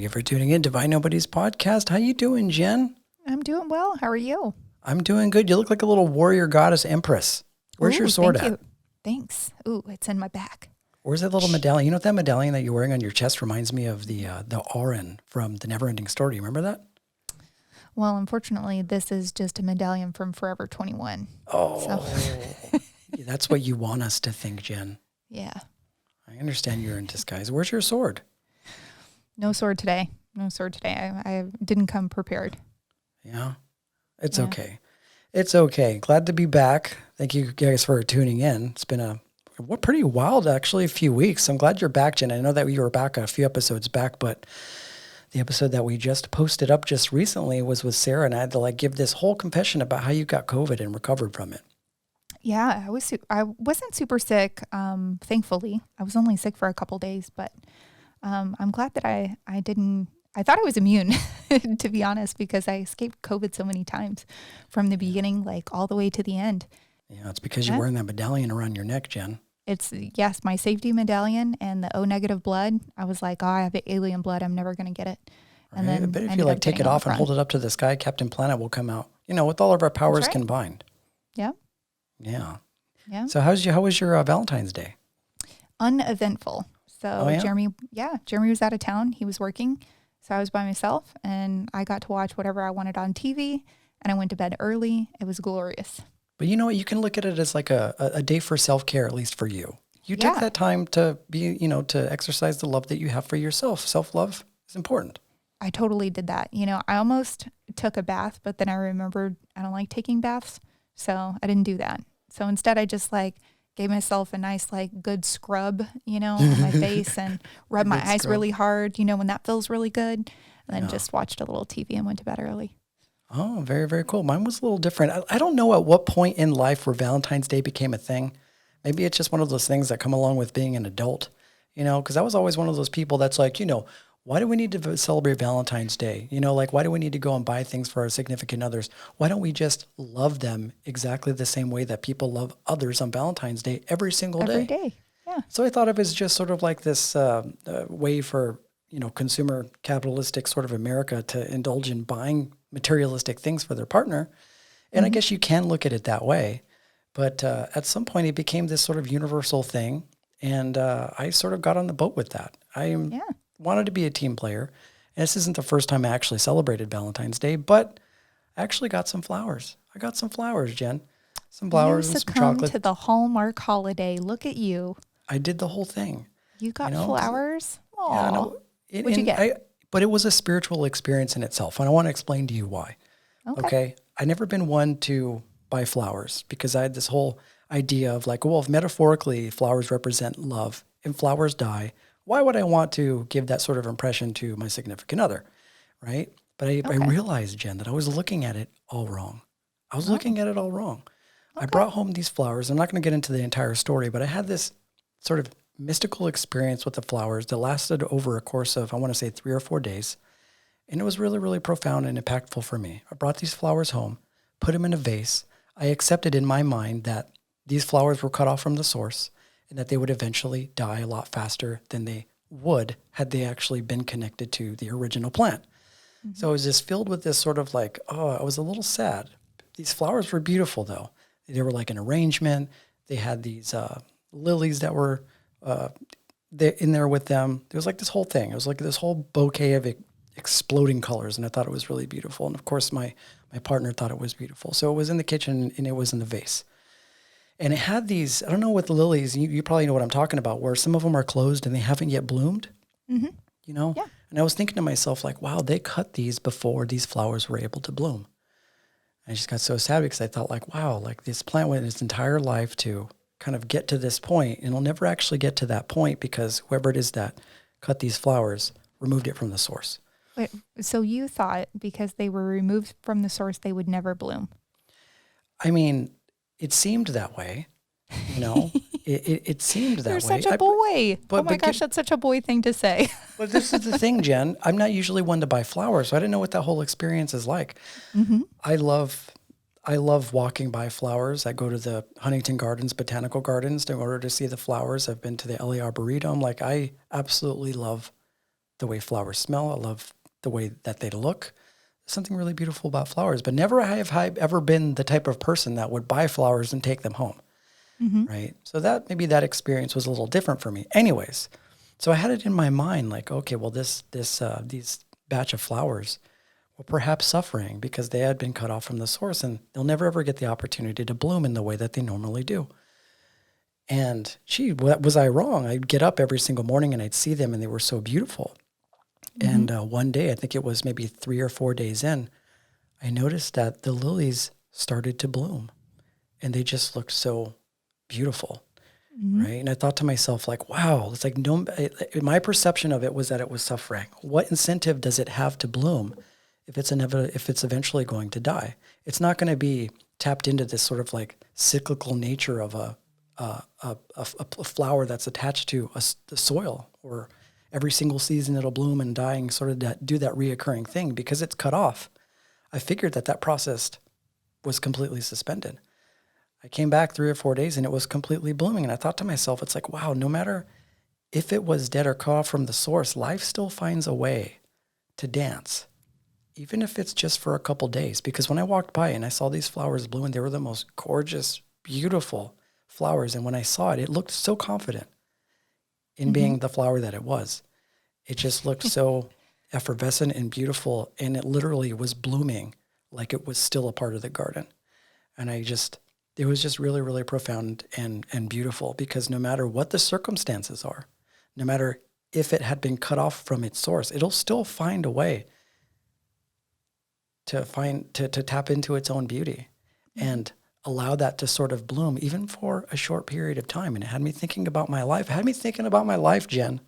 you for tuning in to Nobodies Podcast. How you doing, Jen? I'm doing well. How are you? I'm doing good. You look like a little warrior goddess empress. Where's your sword thank at? you. Thanks. Ooh, it's in my back. Where's that little medallion? You know what that medallion that you're wearing on your chest reminds me of the Auron from The Neverending Story. You remember that? Well, unfortunately, this is just a medallion from Forever 21. Oh, So. That's what you want us to think, Jen. Yeah. I understand you're in disguise. Where's your sword? No sword today. I didn't come prepared. Yeah. It's okay. It's okay. Glad to be back. Thank you guys for tuning in. It's been pretty wild, actually, a few weeks. I'm glad you're back, Jen. I know that you were back a few episodes back, but the episode that we just posted up just recently was with Sarah, and I had to give this whole confession about how you got COVID and recovered from it. Yeah, I wasn't super sick, thankfully. I was only sick for a couple days, but I'm glad that I thought I was immune, to be honest, because I escaped COVID so many times from the beginning, all the way to the end. Yeah, it's because you're wearing that medallion around your neck, Jen. It's, yes, my safety medallion and the O negative blood. I was like, I have alien blood. I'm never going to get it. Right. And then I bet if you take it off and hold it up to the sky, Captain Planet will come out, with all of our powers combined. Yeah. Yeah. Yeah. So how was your Valentine's Day? Uneventful. So Jeremy was out of town. He was working. So I was by myself and I got to watch whatever I wanted on TV, and I went to bed early. It was glorious. But you know what? You can look at it as like a day for self-care, at least for you. You take that time to be, to exercise the love that you have for yourself. Self-love is important. I totally did that. I almost took a bath, but then I remembered I don't like taking baths. So I didn't do that. So instead I just gave myself a nice, good scrub, on my face and rubbed my eyes really hard, when that feels really good. And then just watched a little TV and went to bed early. Oh, very, very cool. Mine was a little different. I don't know at what point in life where Valentine's Day became a thing. Maybe it's just one of those things that come along with being an adult, because I was always one of those people that's why do we need to celebrate Valentine's Day? Why do we need to go and buy things for our significant others? Why don't we just love them exactly the same way that people love others on Valentine's Day every single day? Every day, yeah. So I thought of it as just sort of like this way for, consumer capitalistic sort of America to indulge in buying materialistic things for their partner. And I guess you can look at it that way. But at some point it became this sort of universal thing. And I sort of got on the boat with that. Wanted to be a team player. And this isn't the first time I actually celebrated Valentine's Day, but I actually got some flowers. I got some flowers, Jen. Some flowers and some chocolate. To the Hallmark holiday. Look at you. I did the whole thing. You got flowers? Yeah, no, what'd you get? But it was a spiritual experience in itself, and I want to explain to you why. Okay? I've never been one to buy flowers because I had this whole idea of if metaphorically flowers represent love and flowers die, why would I want to give that sort of impression to my significant other, right? But I realized, Jen, that I was looking at it all wrong. I brought home these flowers. I'm not going to get into the entire story, but I had this sort of mystical experience with the flowers that lasted over a course of, I want to say 3 or 4 days. And it was really, really profound and impactful for me. I brought these flowers home, put them in a vase. I accepted in my mind that these flowers were cut off from the source and that they would eventually die a lot faster than they would had they actually been connected to the original plant. Mm-hmm. So I was just filled with this sort of I was a little sad. These flowers were beautiful, though. They were like an arrangement. They had these lilies that were in there with them. There was this whole thing. It was this whole bouquet of exploding colors, and I thought it was really beautiful. And of course, my partner thought it was beautiful. So it was in the kitchen, and it was in the vase. And it had these, I don't know what the lilies, you probably know what I'm talking about, where some of them are closed and they haven't yet bloomed, Yeah. And I was thinking to myself, wow, they cut these before these flowers were able to bloom. And I just got so sad because I thought wow, this plant went its entire life to kind of get to this point, and it'll never actually get to that point because whoever it is that cut these flowers removed it from the source. Wait, so you thought because they were removed from the source, they would never bloom? I mean, it seemed that way, It seemed that way. You're such a boy. Oh my gosh, that's such a boy thing to say. But this is the thing, Jen. I'm not usually one to buy flowers, so I didn't know what that whole experience is like. Mm-hmm. I love walking by flowers. I go to the Huntington Gardens, Botanical Gardens in order to see the flowers. I've been to the LA Arboretum. I absolutely love the way flowers smell. I love the way that they look. There's something really beautiful about flowers, but never have I ever been the type of person that would buy flowers and take them home. Mm-hmm. Right? So that maybe that experience was a little different for me. Anyways, so I had it in my mind like, okay, well, these batch of flowers were perhaps suffering because they had been cut off from the source, and they'll never ever get the opportunity to bloom in the way that they normally do. And was I wrong? I'd get up every single morning and I'd see them, and they were so beautiful. Mm-hmm. And one day, I think it was maybe 3 or 4 days in, I noticed that the lilies started to bloom, and they just looked so beautiful, Mm-hmm. right? And I thought to myself, like, wow, it's like my perception of it was that it was suffering. What incentive does it have to bloom if it's eventually going to die? It's not going to be tapped into this sort of like cyclical nature of a flower that's attached to the soil, or every single season it'll bloom and die and sort of do that reoccurring thing because it's cut off. I figured that process was completely suspended. I came back 3 or 4 days and it was completely blooming. And I thought to myself, it's like, wow, no matter if it was dead or cut off from the source, life still finds a way to dance, even if it's just for a couple days. Because when I walked by and I saw these flowers bloom, they were the most gorgeous, beautiful flowers. And when I saw it, it looked so confident in being the flower that it was. It just looked so effervescent and beautiful. And it literally was blooming like it was still a part of the garden. And it was just really, really profound and beautiful, because no matter what the circumstances are, no matter if it had been cut off from its source, it'll still find a way to tap into its own beauty and allow that to sort of bloom even for a short period of time. And it had me thinking about my life. It had me thinking about my life, Jen.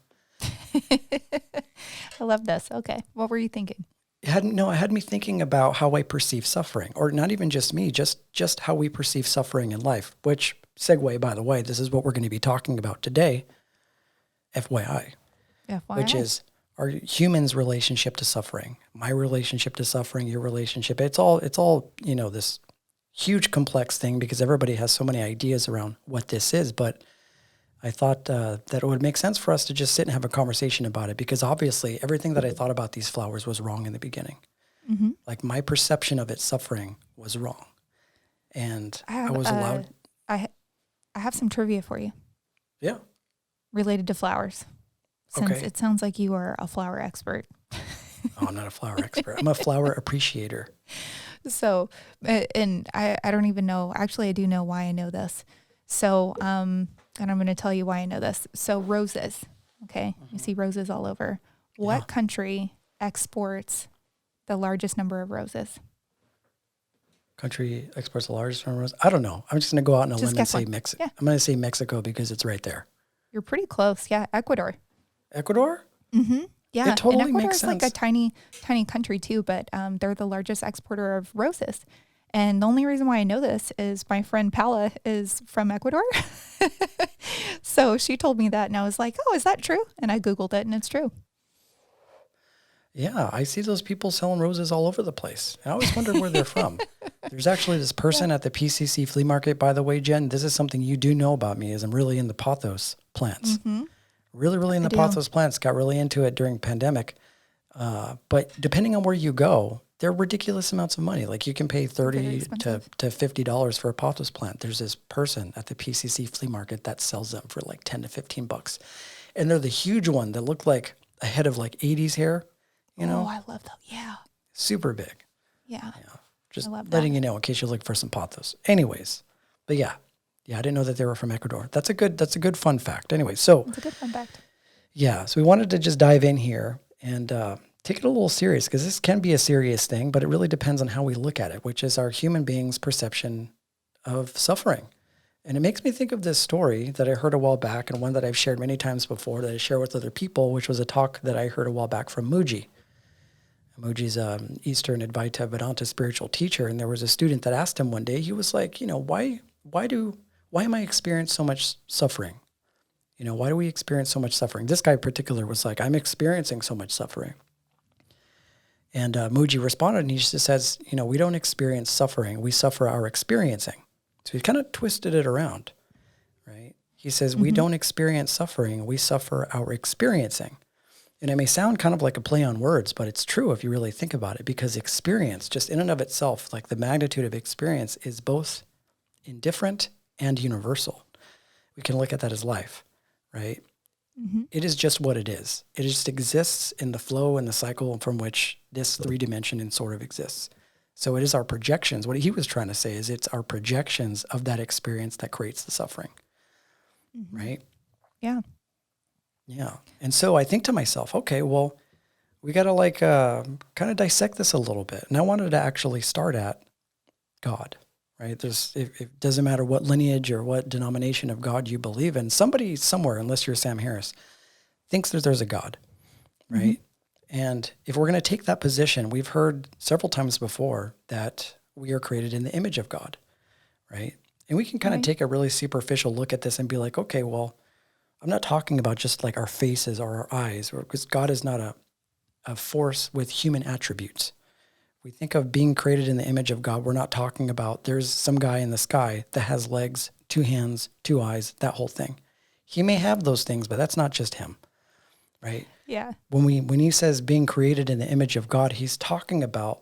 I love this. Okay. What were you thinking? It had me thinking about how I perceive suffering, or not even just me, just how we perceive suffering in life, which segue, by the way, this is what we're going to be talking about today, FYI, which is our humans' relationship to suffering, my relationship to suffering, your relationship. It's all, this huge complex thing, because everybody has so many ideas around what this is. But I thought that it would make sense for us to just sit and have a conversation about it, because obviously everything that I thought about these flowers was wrong in the beginning. Mm-hmm. Like my perception of its suffering was wrong. And I was allowed. I have some trivia for you. Yeah. Related to flowers. Since Okay. it sounds like you are a flower expert. Oh, I'm not a flower expert. I'm a flower appreciator. So, and I don't even know, actually I do know why I know this. So, and I'm going to tell you why I know this. So roses, okay? You see roses all over. What country exports the largest number of roses? Country exports the largest number of roses? I don't know. I'm just going to go out on a limb and say Mexico. Yeah. I'm going to say Mexico because it's right there. You're pretty close. Yeah, Ecuador. Ecuador? Mm-hmm. Yeah, It totally and Ecuador makes is like sense. a tiny country too, but they're the largest exporter of roses. And the only reason why I know this is my friend Paula is from Ecuador. So she told me that, and I was like, oh, is that true? And I Googled it, and it's true. Yeah, I see those people selling roses all over the place. I always wondered where they're from. There's actually this person at the PCC flea market, by the way, Jen. This is something you do know about me, is I'm really into pothos plants. Mm-hmm. Really, really into pothos plants. Got really into it during pandemic. But depending on where you go, they're ridiculous amounts of money. Like you can pay $30 to $50 for a pothos plant. There's this person at the PCC flea market that sells them for like $10 to $15. And they're the huge one that look like a head of like 80s hair, you know? Oh, I love that. Yeah. Super big. Yeah. Just I love letting that. you know in case you look for some pothos. Anyways, but yeah, I didn't know that they were from Ecuador. That's a good fun fact. Anyway, so It's a good fun fact. yeah, so we wanted to just dive in here and take it a little serious, because this can be a serious thing, but it really depends on how we look at it, which is our human beings' perception of suffering. And it makes me think of this story that I heard a while back, and one that I've shared many times before that I share with other people, which was a talk that I heard a while back from Muji. Muji's Eastern Advaita Vedanta spiritual teacher, and there was a student that asked him one day, he was like, why am I experiencing so much suffering? Why do we experience so much suffering? This guy in particular was like, I'm experiencing so much suffering. And Muji responded, and he just says, we don't experience suffering. We suffer our experiencing. So he kind of twisted it around, right? He says, we don't experience suffering. We suffer our experiencing. And it may sound kind of like a play on words, but it's true if you really think about it, because experience, just in and of itself, like the magnitude of experience, is both indifferent and universal. We can look at that as life, right? Mm-hmm. It is just what it is. It just exists in the flow and the cycle from which this 3D sort of exists. So it is our projections. What he was trying to say is it's our projections of that experience that creates the suffering, Mm-hmm. right? Yeah. Yeah. And so I think to myself, okay, well, we got to kind of dissect this a little bit. And I wanted to actually start at God, right? It doesn't matter what lineage or what denomination of God you believe in. Somebody somewhere, unless you're Sam Harris, thinks that there's a God, right? Mm-hmm. And if we're going to take that position, we've heard several times before that we are created in the image of God, right? And we can kind of take a really superficial look at this and be like, okay, well, I'm not talking about just like our faces or our eyes, because God is not a force with human attributes. We think of being created in the image of God. We're not talking about there's some guy in the sky that has legs, 2 hands, 2 eyes, that whole thing. He may have those things, but that's not just him, right? Yeah. When he says being created in the image of God, he's talking about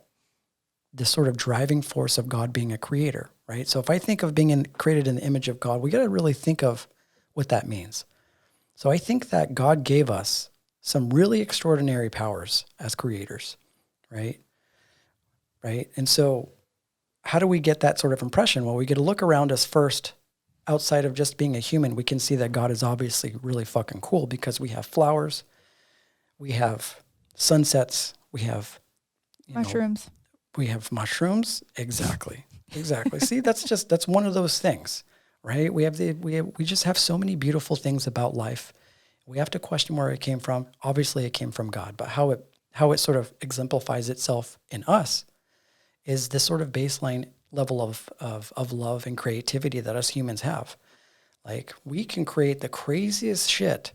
the sort of driving force of God being a creator, right? So if I think of being created in the image of God, we got to really think of what that means. So I think that God gave us some really extraordinary powers as creators, right? Right. And so how do we get that sort of impression? Well, we get to look around us first. Outside of just being a human, we can see that God is obviously really fucking cool, because we have flowers, we have sunsets, we have Mushrooms. We have mushrooms. Exactly. See, that's one of those things, right? We just have so many beautiful things about life. We have to question where it came from. Obviously, it came from God, but how it sort of exemplifies itself in us is this sort of baseline level of love and creativity that us humans have. Like, we can create the craziest shit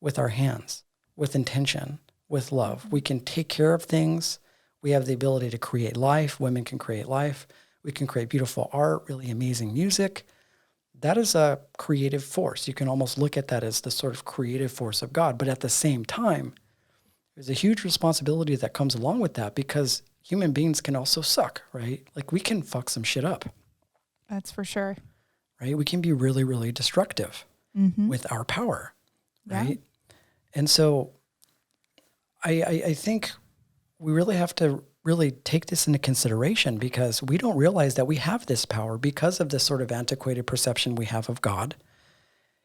with our hands, with intention, with love. We can take care of things. We have the ability to create life. Women can create life. We can create beautiful art, really amazing music. That is a creative force. You can almost look at that as the sort of creative force of God. But at the same time, there's a huge responsibility that comes along with that, because human beings can also suck, right? Like, we can fuck some shit up. That's for sure. Right? We can be really, really destructive with our power, right? Yeah. And so I think we really have to really take this into consideration, because we don't realize that we have this power because of this sort of antiquated perception we have of God,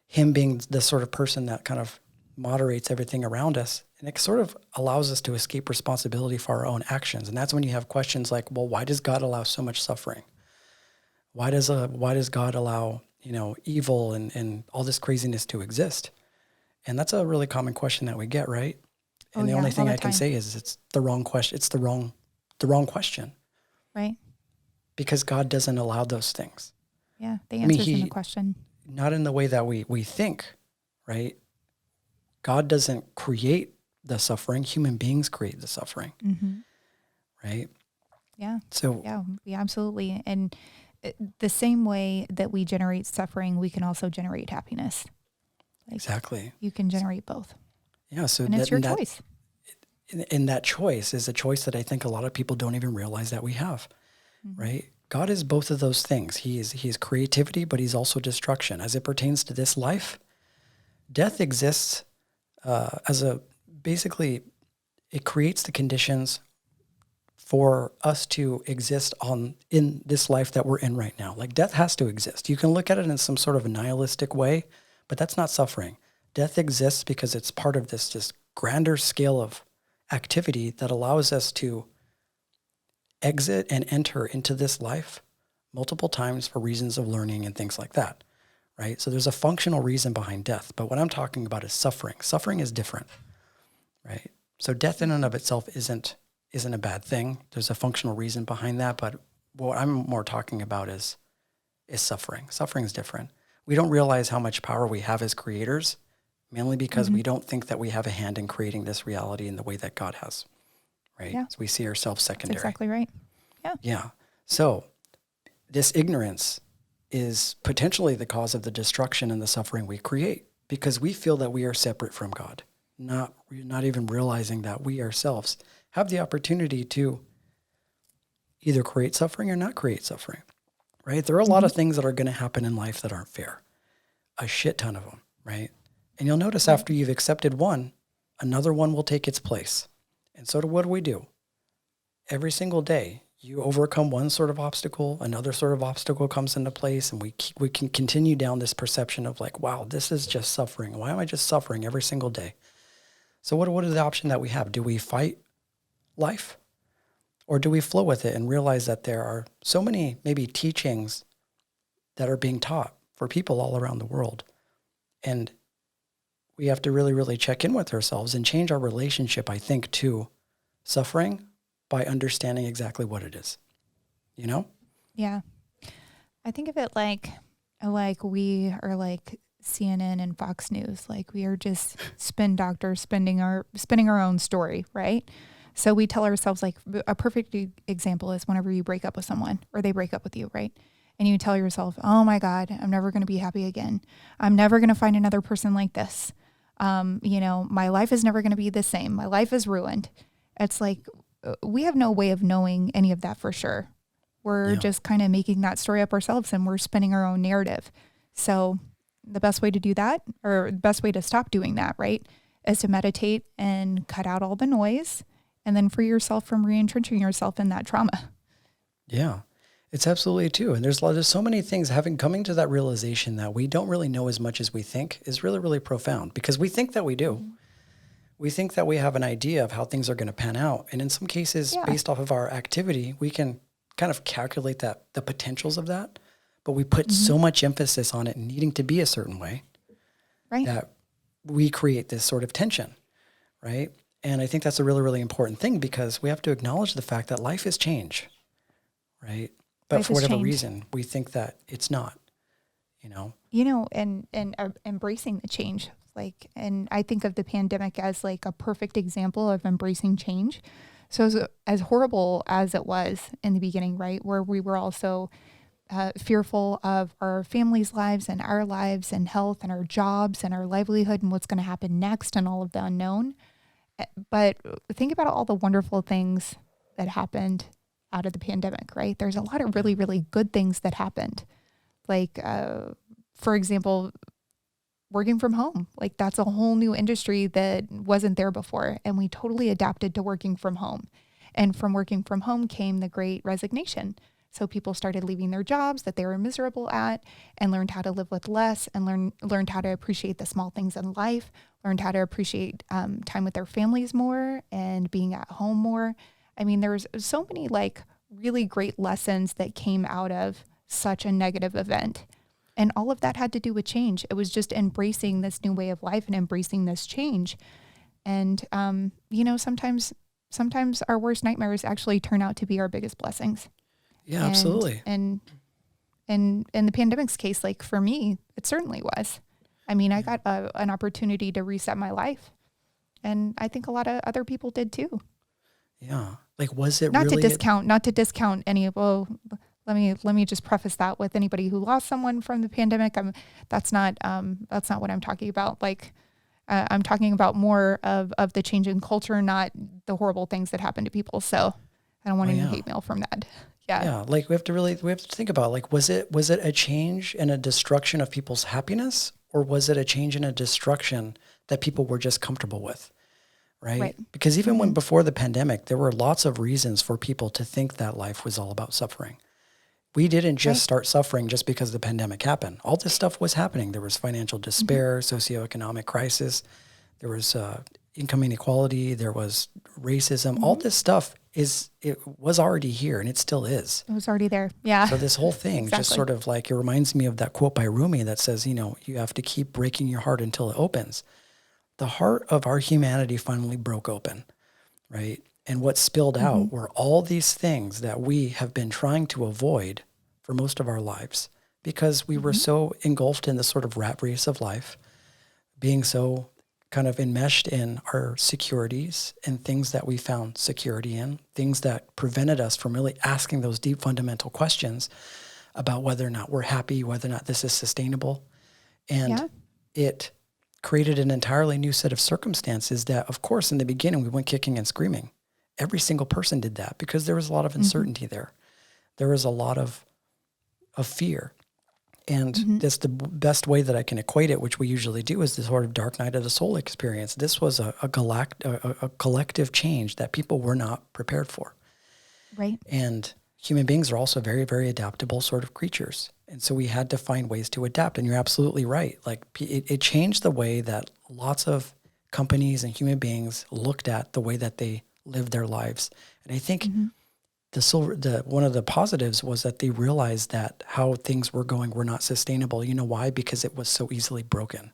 him being the sort of person that kind of moderates everything around us. And it sort of allows us to escape responsibility for our own actions. And that's when you have questions like, well, why does God allow so much suffering? Why does God allow, evil and all this craziness to exist? And that's a really common question that we get, right? And the only thing I can say is it's the wrong question. It's the wrong question. Right. Because God doesn't allow those things. Yeah, the answer's in the question. Not in the way that we think, right? God doesn't create the suffering. Human beings create the suffering, right? Yeah. So yeah, absolutely. And the same way that we generate suffering, we can also generate happiness. Exactly. You can generate both. Yeah. So and it's your choice. And that choice is a choice that I think a lot of people don't even realize that we have, right? God is both of those things. He is creativity, but he's also destruction. As it pertains to this life, death exists basically, it creates the conditions for us to exist in this life that we're in right now. Like, death has to exist. You can look at it in some sort of a nihilistic way, but that's not suffering. Death exists because it's part of this just grander scale of activity that allows us to exit and enter into this life multiple times for reasons of learning and things like that, right? So there's a functional reason behind death, but what I'm talking about is suffering. Suffering is different, right? So death in and of itself isn't a bad thing. There's a functional reason behind that, but what I'm more talking about is suffering. Suffering is different. We don't realize how much power we have as creators, mainly because we don't think that we have a hand in creating this reality in the way that God has, right? Yeah. So we see ourselves secondary. That's exactly right. Yeah. Yeah. So this ignorance is potentially the cause of the destruction and the suffering we create, because we feel that we are separate from God. not even realizing that we ourselves have the opportunity to either create suffering or not create suffering, right? There are a lot of things that are going to happen in life that aren't fair, a shit ton of them, right? And you'll notice after you've accepted one, another one will take its place. And so what do? Every single day, you overcome one sort of obstacle, another sort of obstacle comes into place, and we can continue down this perception of like, wow, this is just suffering. Why am I just suffering every single day? So what is the option that we have? Do we fight life? Or do we flow with it and realize that there are so many maybe teachings that are being taught for people all around the world? And we have to really, really check in with ourselves and change our relationship, I think, to suffering by understanding exactly what it is, you know? Yeah. I think of it like we are like CNN and Fox News. Like we are just spin doctors spinning our own story, right? So we tell ourselves, like, a perfect example is whenever you break up with someone or they break up with you, right? And you tell yourself, oh my God, I'm never going to be happy again. I'm never going to find another person like this. My life is never going to be the same. My life is ruined. It's like, we have no way of knowing any of that for sure. We're just kind of making that story up ourselves and we're spinning our own narrative. So the best way to do that, or the best way to stop doing that, right, is to meditate and cut out all the noise and then free yourself from re-entrenching yourself in that trauma. Yeah, it's absolutely too. And there's so many things coming to that realization that we don't really know as much as we think is really, really profound, because we think that we do. Mm-hmm. We think that we have an idea of how things are going to pan out. And in some cases, based off of our activity, we can kind of calculate the potentials of that, but we put so much emphasis on it needing to be a certain way, right, that we create this sort of tension, right? And I think that's a really, really important thing, because we have to acknowledge the fact that life is change, right? But life for whatever reason, we think that it's not, and embracing the change. And I think of the pandemic as like a perfect example of embracing change. So as horrible as it was in the beginning, right, where we were also fearful of our families' lives and our lives and health and our jobs and our livelihood and what's going to happen next and all of the unknown. But think about all the wonderful things that happened out of the pandemic, right? There's a lot of really, really good things that happened. Like, for example, working from home. Like, that's a whole new industry that wasn't there before. And we totally adapted to working from home. And from working from home came the Great Resignation. So people started leaving their jobs that they were miserable at and learned how to live with less and learned how to appreciate the small things in life, learned how to appreciate time with their families more and being at home more. I mean, there's so many like really great lessons that came out of such a negative event. And all of that had to do with change. It was just embracing this new way of life and embracing this change. And, sometimes our worst nightmares actually turn out to be our biggest blessings. Yeah, absolutely. And in the pandemic's case, like for me, it certainly was. I mean, I got an opportunity to reset my life. And I think a lot of other people did too. Yeah. Like, was it not to discount any of, let me just preface that with anybody who lost someone from the pandemic. That's not what I'm talking about. Like, I'm talking about more of the change in culture, not the horrible things that happen to people. So I don't want any hate mail from that. Yeah. Like we have to think about, like, was it a change and a destruction of people's happiness, or was it a change and a destruction that people were just comfortable with? Right. Because even when before the pandemic, there were lots of reasons for people to think that life was all about suffering. We didn't just start suffering just because the pandemic happened. All this stuff was happening. There was financial despair, socioeconomic crisis. There was income inequality. There was racism. All this stuff it was already here, and it still is. It was already there. Yeah. So this whole thing just sort of like, it reminds me of that quote by Rumi that says, you have to keep breaking your heart until it opens. The heart of our humanity finally broke open, right? And what spilled out were all these things that we have been trying to avoid for most of our lives, because we were so engulfed in this sort of rat race of life, being so kind of enmeshed in our securities and things that we found security in, things that prevented us from really asking those deep fundamental questions about whether or not we're happy, whether or not this is sustainable. And it created an entirely new set of circumstances that, of course, in the beginning, we went kicking and screaming. Every single person did that because there was a lot of uncertainty there. There was a lot of fear. And that's the best way that I can equate it, which we usually do, is the sort of dark night of the soul experience. This was a collective change that people were not prepared for. Right. And human beings are also very, very adaptable sort of creatures. And so we had to find ways to adapt. And you're absolutely right. Like it changed the way that lots of companies and human beings looked at the way that they lived their lives. And I think one of the positives was that they realized that how things were going were not sustainable. You know why? Because it was so easily broken.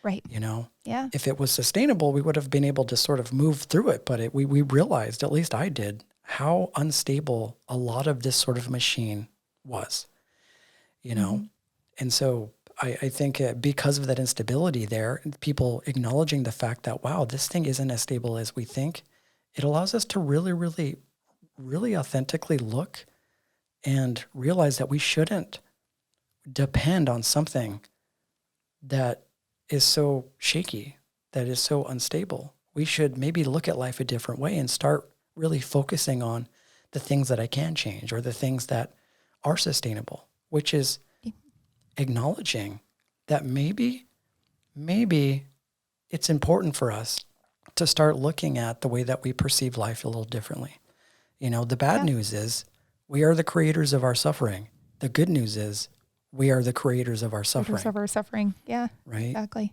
Right. You know? Yeah. If it was sustainable, we would have been able to sort of move through it. But we realized, at least I did, how unstable a lot of this sort of machine was. You know? And so I think because of that instability there, people acknowledging the fact that, wow, this thing isn't as stable as we think, it allows us to really, really, really authentically look and realize that we shouldn't depend on something that is so shaky, that is so unstable. We should maybe look at life a different way and start really focusing on the things that I can change or the things that are sustainable, which is acknowledging that maybe it's important for us to start looking at the way that we perceive life a little differently. You know, the bad news is we are the creators of our suffering. The good news is we are the creators of our suffering. Creators of our suffering. Yeah. Right. Exactly.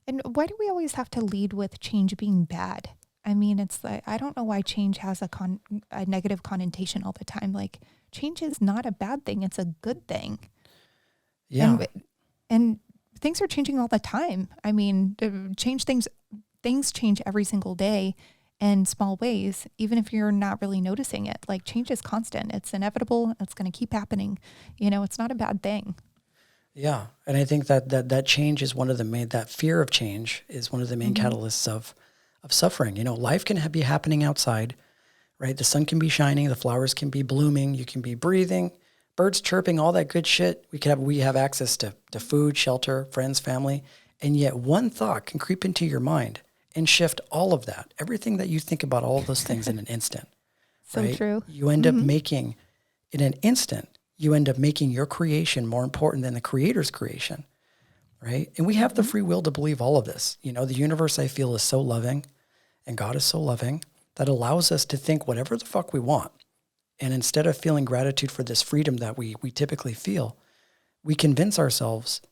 And why do we always have to lead with change being bad? I mean, it's like, I don't know why change has a negative connotation all the time. Like, change is not a bad thing. It's a good thing. Yeah. And things are changing all the time. I mean, things change every single day in small ways, even if you're not really noticing it. Like, change is constant. It's inevitable. It's going to keep happening. You know, it's not a bad thing. Yeah. And I think that change is one of the main, that fear of change is one of the main catalysts of suffering. You know, life can be happening outside, right? The sun can be shining, the flowers can be blooming, you can be breathing, birds chirping, all that good shit. We have access to food, shelter, friends, family. And yet one thought can creep into your mind and shift all of that. Everything that you think about all of those things in an instant. So right? true. You end up making, in an instant, you end up making your creation more important than the creator's creation, right? And we have the free will to believe all of this. You know, the universe, I feel, is so loving, and God is so loving, that allows us to think whatever the fuck we want. And instead of feeling gratitude for this freedom that we typically feel, we convince ourselves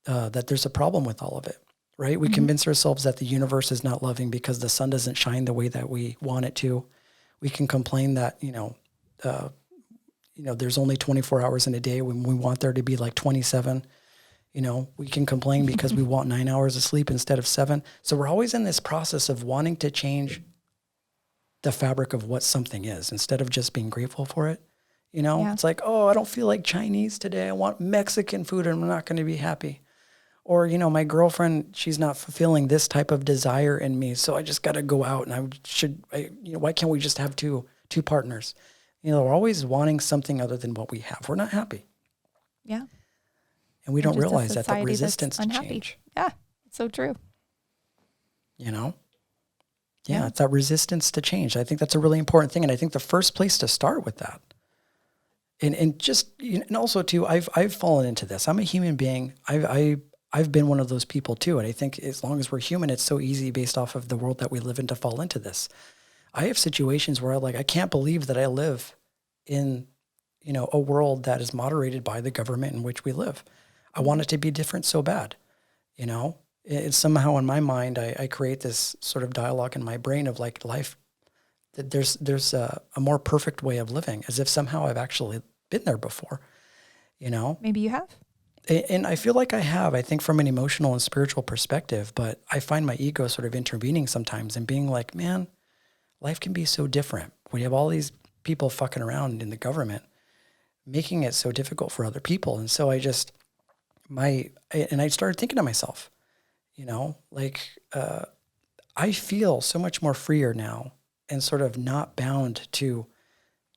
that there's a problem with all of it, right? We convince ourselves that the universe is not loving because the sun doesn't shine the way that we want it to. We can complain that, there's only 24 hours in a day when we want there to be like 27. You know, we can complain because we want 9 hours of sleep instead of 7. So we're always in this process of wanting to change the fabric of what something is instead of just being grateful for it. You know, It's like, oh, I don't feel like Chinese today. I want Mexican food and I'm not going to be happy. Or, you know, my girlfriend, she's not fulfilling this type of desire in me. So I just got to go out and why can't we just have two partners? You know, we're always wanting something other than what we have. We're not happy. Yeah. And we don't realize that resistance to change. Yeah, it's so true. You know? Yeah, it's that resistance to change. I think that's a really important thing. And I think the first place to start with that, and also too, I've fallen into this. I'm a human being. I've been one of those people too. And I think as long as we're human, it's so easy based off of the world that we live in to fall into this. I have situations where I can't believe that I live in, a world that is moderated by the government in which we live. I want it to be different so bad, It's somehow in my mind, I create this sort of dialogue in my brain of like life, that there's a more perfect way of living, as if somehow I've actually been there before, Maybe you have. And I feel like I have, I think from an emotional and spiritual perspective, but I find my ego sort of intervening sometimes and being like, man, life can be so different. We have all these people fucking around in the government, making it so difficult for other people. And so I started thinking to myself, I feel so much more freer now and sort of not bound to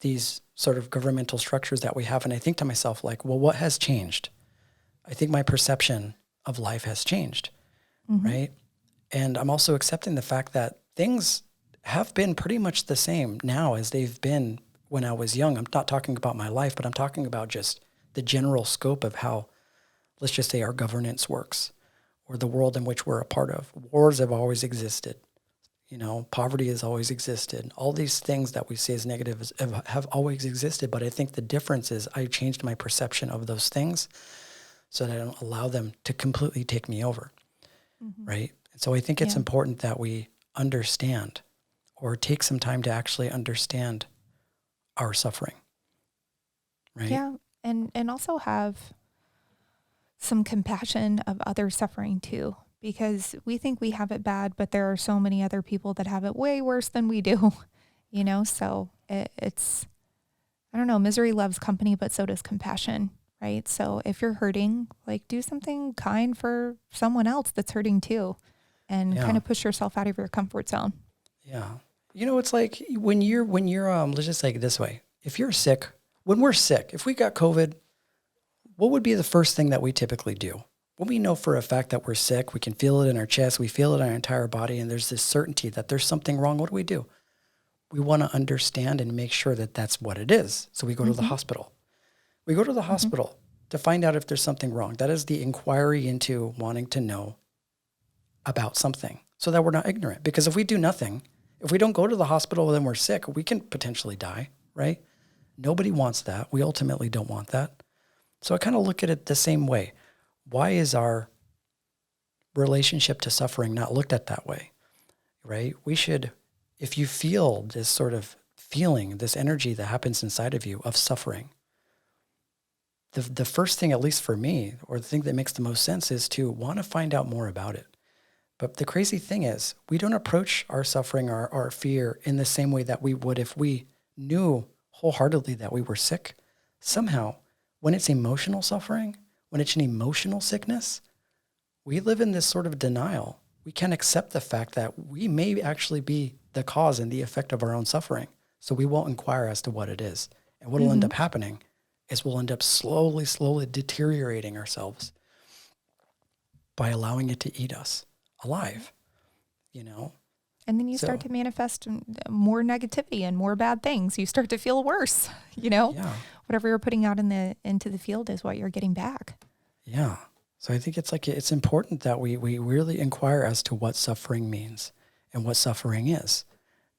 these sort of governmental structures that we have. And I think to myself, like, well, what has changed? I think my perception of life has changed, right? And I'm also accepting the fact that things have been pretty much the same now as they've been when I was young. I'm not talking about my life, but I'm talking about just the general scope of how, let's just say, our governance works, or the world in which we're a part of. Wars have always existed. Poverty has always existed. All these things that we see as negative have always existed. But I think the difference is I changed my perception of those things so that I don't allow them to completely take me over, right? And so I think it's important that we understand, or take some time to actually understand our suffering, right? Yeah, and also have some compassion of other suffering too, because we think we have it bad, but there are so many other people that have it way worse than we do, so it's, I don't know, misery loves company, but so does compassion, right? So if you're hurting, like, do something kind for someone else that's hurting too, and kind of push yourself out of your comfort zone. Yeah. It's like when you're let's just say it this way. If you're sick, when we're sick, if we got COVID, what would be the first thing that we typically do? When we know for a fact that we're sick, we can feel it in our chest, we feel it in our entire body, and there's this certainty that there's something wrong. What do? We want to understand and make sure that that's what it is. So we go to the hospital. We go to the hospital to find out if there's something wrong. That is the inquiry into wanting to know about something so that we're not ignorant. Because if we do nothing, if we don't go to the hospital, then we're sick, we can potentially die, right? Nobody wants that. We ultimately don't want that. So I kind of look at it the same way. Why is our relationship to suffering not looked at that way, right? We should, if you feel this sort of feeling, this energy that happens inside of you of suffering, the first thing, at least for me, or the thing that makes the most sense, is to want to find out more about it. But the crazy thing is, we don't approach our suffering, our fear, in the same way that we would if we knew wholeheartedly that we were sick. Somehow, when it's emotional suffering, when it's an emotional sickness, we live in this sort of denial. We can't accept the fact that we may actually be the cause and the effect of our own suffering. So we won't inquire as to what it is. And what will end up happening is we'll end up slowly deteriorating ourselves by allowing it to eat us alive, And then you start to manifest more negativity and more bad things. You start to feel worse, Yeah. Whatever you're putting out into the field is what you're getting back. Yeah. So I think it's important that we really inquire as to what suffering means and what suffering is.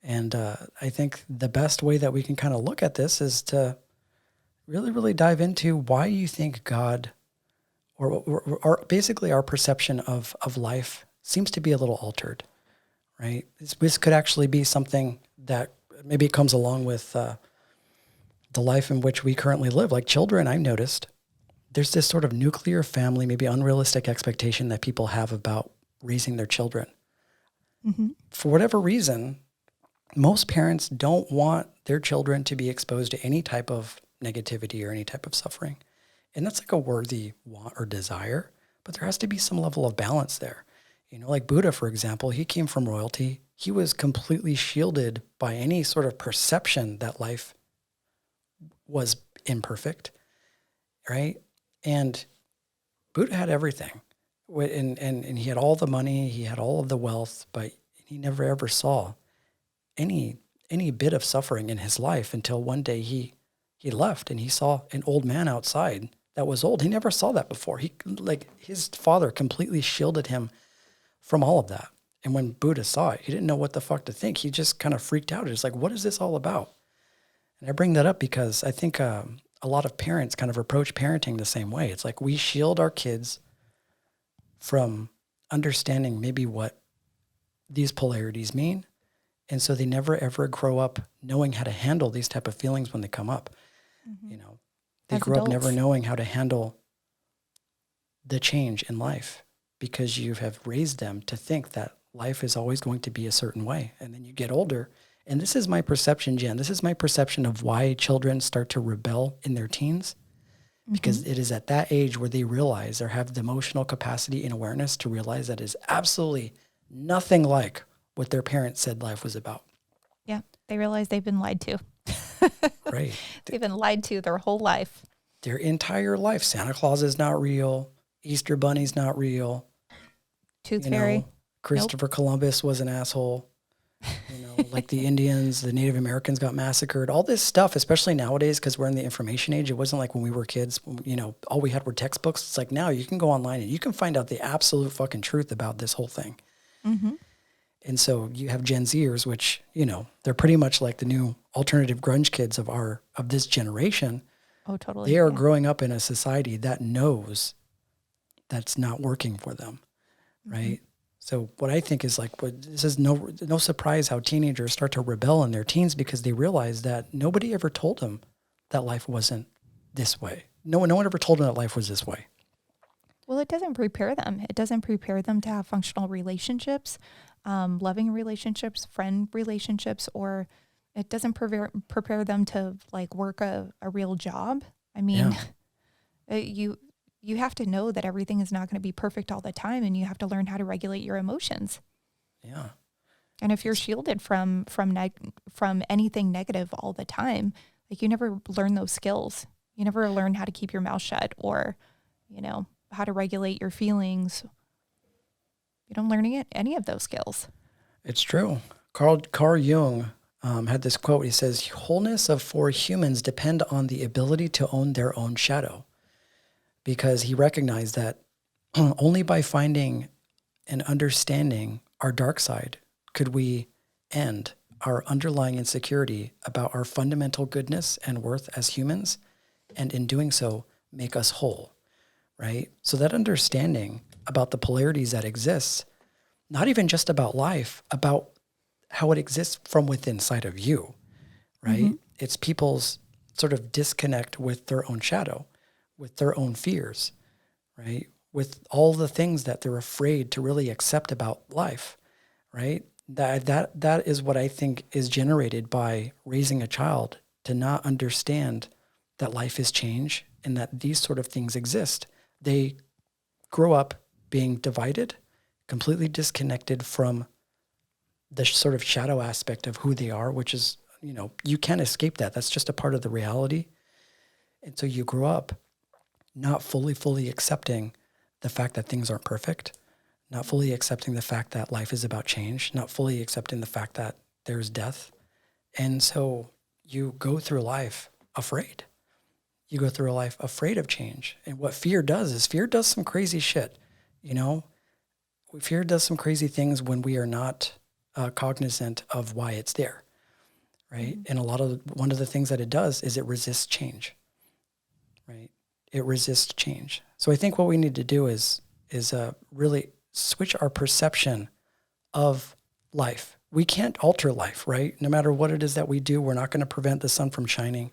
And I think the best way that we can kind of look at this is to really, really dive into why you think God, or basically our perception of life seems to be a little altered, right? This could actually be something that maybe comes along with the life in which we currently live. Like children, I've noticed there's this sort of nuclear family, maybe unrealistic expectation that people have about raising their children. For whatever reason, most parents don't want their children to be exposed to any type of negativity or any type of suffering. And that's like a worthy want or desire, but there has to be some level of balance there. Like Buddha, for example, he came from royalty. He was completely shielded by any sort of perception that life was imperfect, right? And Buddha had everything. And he had all the money, he had all of the wealth, but he never ever saw any bit of suffering in his life until one day he left and he saw an old man outside that was old. He never saw that before. His father completely shielded him from all of that. And when Buddha saw it, he didn't know what the fuck to think. He just kind of freaked out. It's like, what is this all about? And I bring that up because I think a lot of parents kind of approach parenting the same way. It's like we shield our kids from understanding maybe what these polarities mean. And so they never, ever grow up knowing how to handle these type of feelings when they come up. They grow up never knowing how to handle the change in life because you have raised them to think that life is always going to be a certain way. And then you get older. And this is my perception, Jen. This is my perception of why children start to rebel in their teens. Because it is at that age where they realize or have the emotional capacity and awareness to realize that is absolutely nothing like what their parents said life was about. Yeah, they realize they've been lied to. Right. They've been lied to their whole life. Their entire life. Santa Claus is not real. Easter Bunny's not real. Tooth You Fairy. know, Christopher Columbus was an asshole. You know, like the Indians, the Native Americans got massacred. All this stuff, especially nowadays, because we're in the information age. It wasn't like when we were kids, you know, all we had were textbooks. It's like now you can go online and you can find out the absolute fucking truth about this whole thing. Mm-hmm. And so you have Gen Zers, which, you know, they're pretty much like the new alternative grunge kids of this generation. Oh, totally. They are growing up in a society that knows that's not working for them, right? Mm-hmm. So what I think is like, this is no surprise how teenagers start to rebel in their teens because they realize that nobody ever told them that life wasn't this way. No one ever told them that life was this way. Well, it doesn't prepare them. It doesn't prepare them to have functional relationships, loving relationships, friend relationships, or it doesn't prepare them to like work a real job. I mean, you have to know that everything is not going to be perfect all the time, and you have to learn how to regulate your emotions. Yeah. And if you're shielded from anything negative all the time, like you never learn those skills. You never learn how to keep your mouth shut, or, you know, how to regulate your feelings. You don't learn any of those skills. It's true. Carl Jung had this quote. He says, "Wholeness of four humans depend on the ability to own their own shadow." Because he recognized that only by finding and understanding our dark side could we end our underlying insecurity about our fundamental goodness and worth as humans, and in doing so, make us whole, right? So that understanding about the polarities that exist, not even just about life, about how it exists from within inside of you, right? Mm-hmm. It's people's sort of disconnect with their own shadow, with their own fears, right? With all the things that they're afraid to really accept about life, right? That is what I think is generated by raising a child to not understand that life is change and that these sort of things exist. They grow up being divided, completely disconnected from the sort of shadow aspect of who they are, which is, you know, you can't escape that. That's just a part of the reality. And so you grow up not fully accepting the fact that things aren't perfect, not fully accepting the fact that life is about change, not fully accepting the fact that there's death. And so you go through life afraid. You go through life afraid of change. And what fear does is fear does some crazy shit, you know? Fear does some crazy things when we are not cognizant of why it's there, right? Mm-hmm. And one of the things that it does is it resists change, right? It resists change. So I think what we need to do is really switch our perception of life. We can't alter life, right? No matter what it is that we do, we're not going to prevent the sun from shining.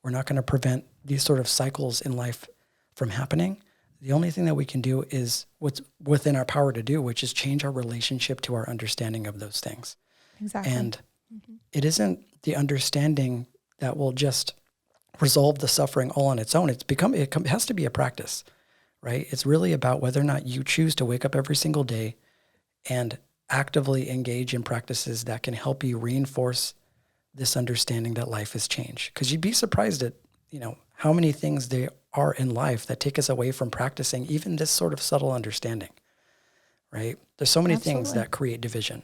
We're not going to prevent these sort of cycles in life from happening. The only thing that we can do is what's within our power to do, which is change our relationship to our understanding of those things. Exactly. And it isn't the understanding that will just resolve the suffering all on its own. It has to be a practice, right? It's really about whether or not you choose to wake up every single day and actively engage in practices that can help you reinforce this understanding that life is change. Because you'd be surprised at, you know, how many things there are in life that take us away from practicing even this sort of subtle understanding, right? There's so many things that create division.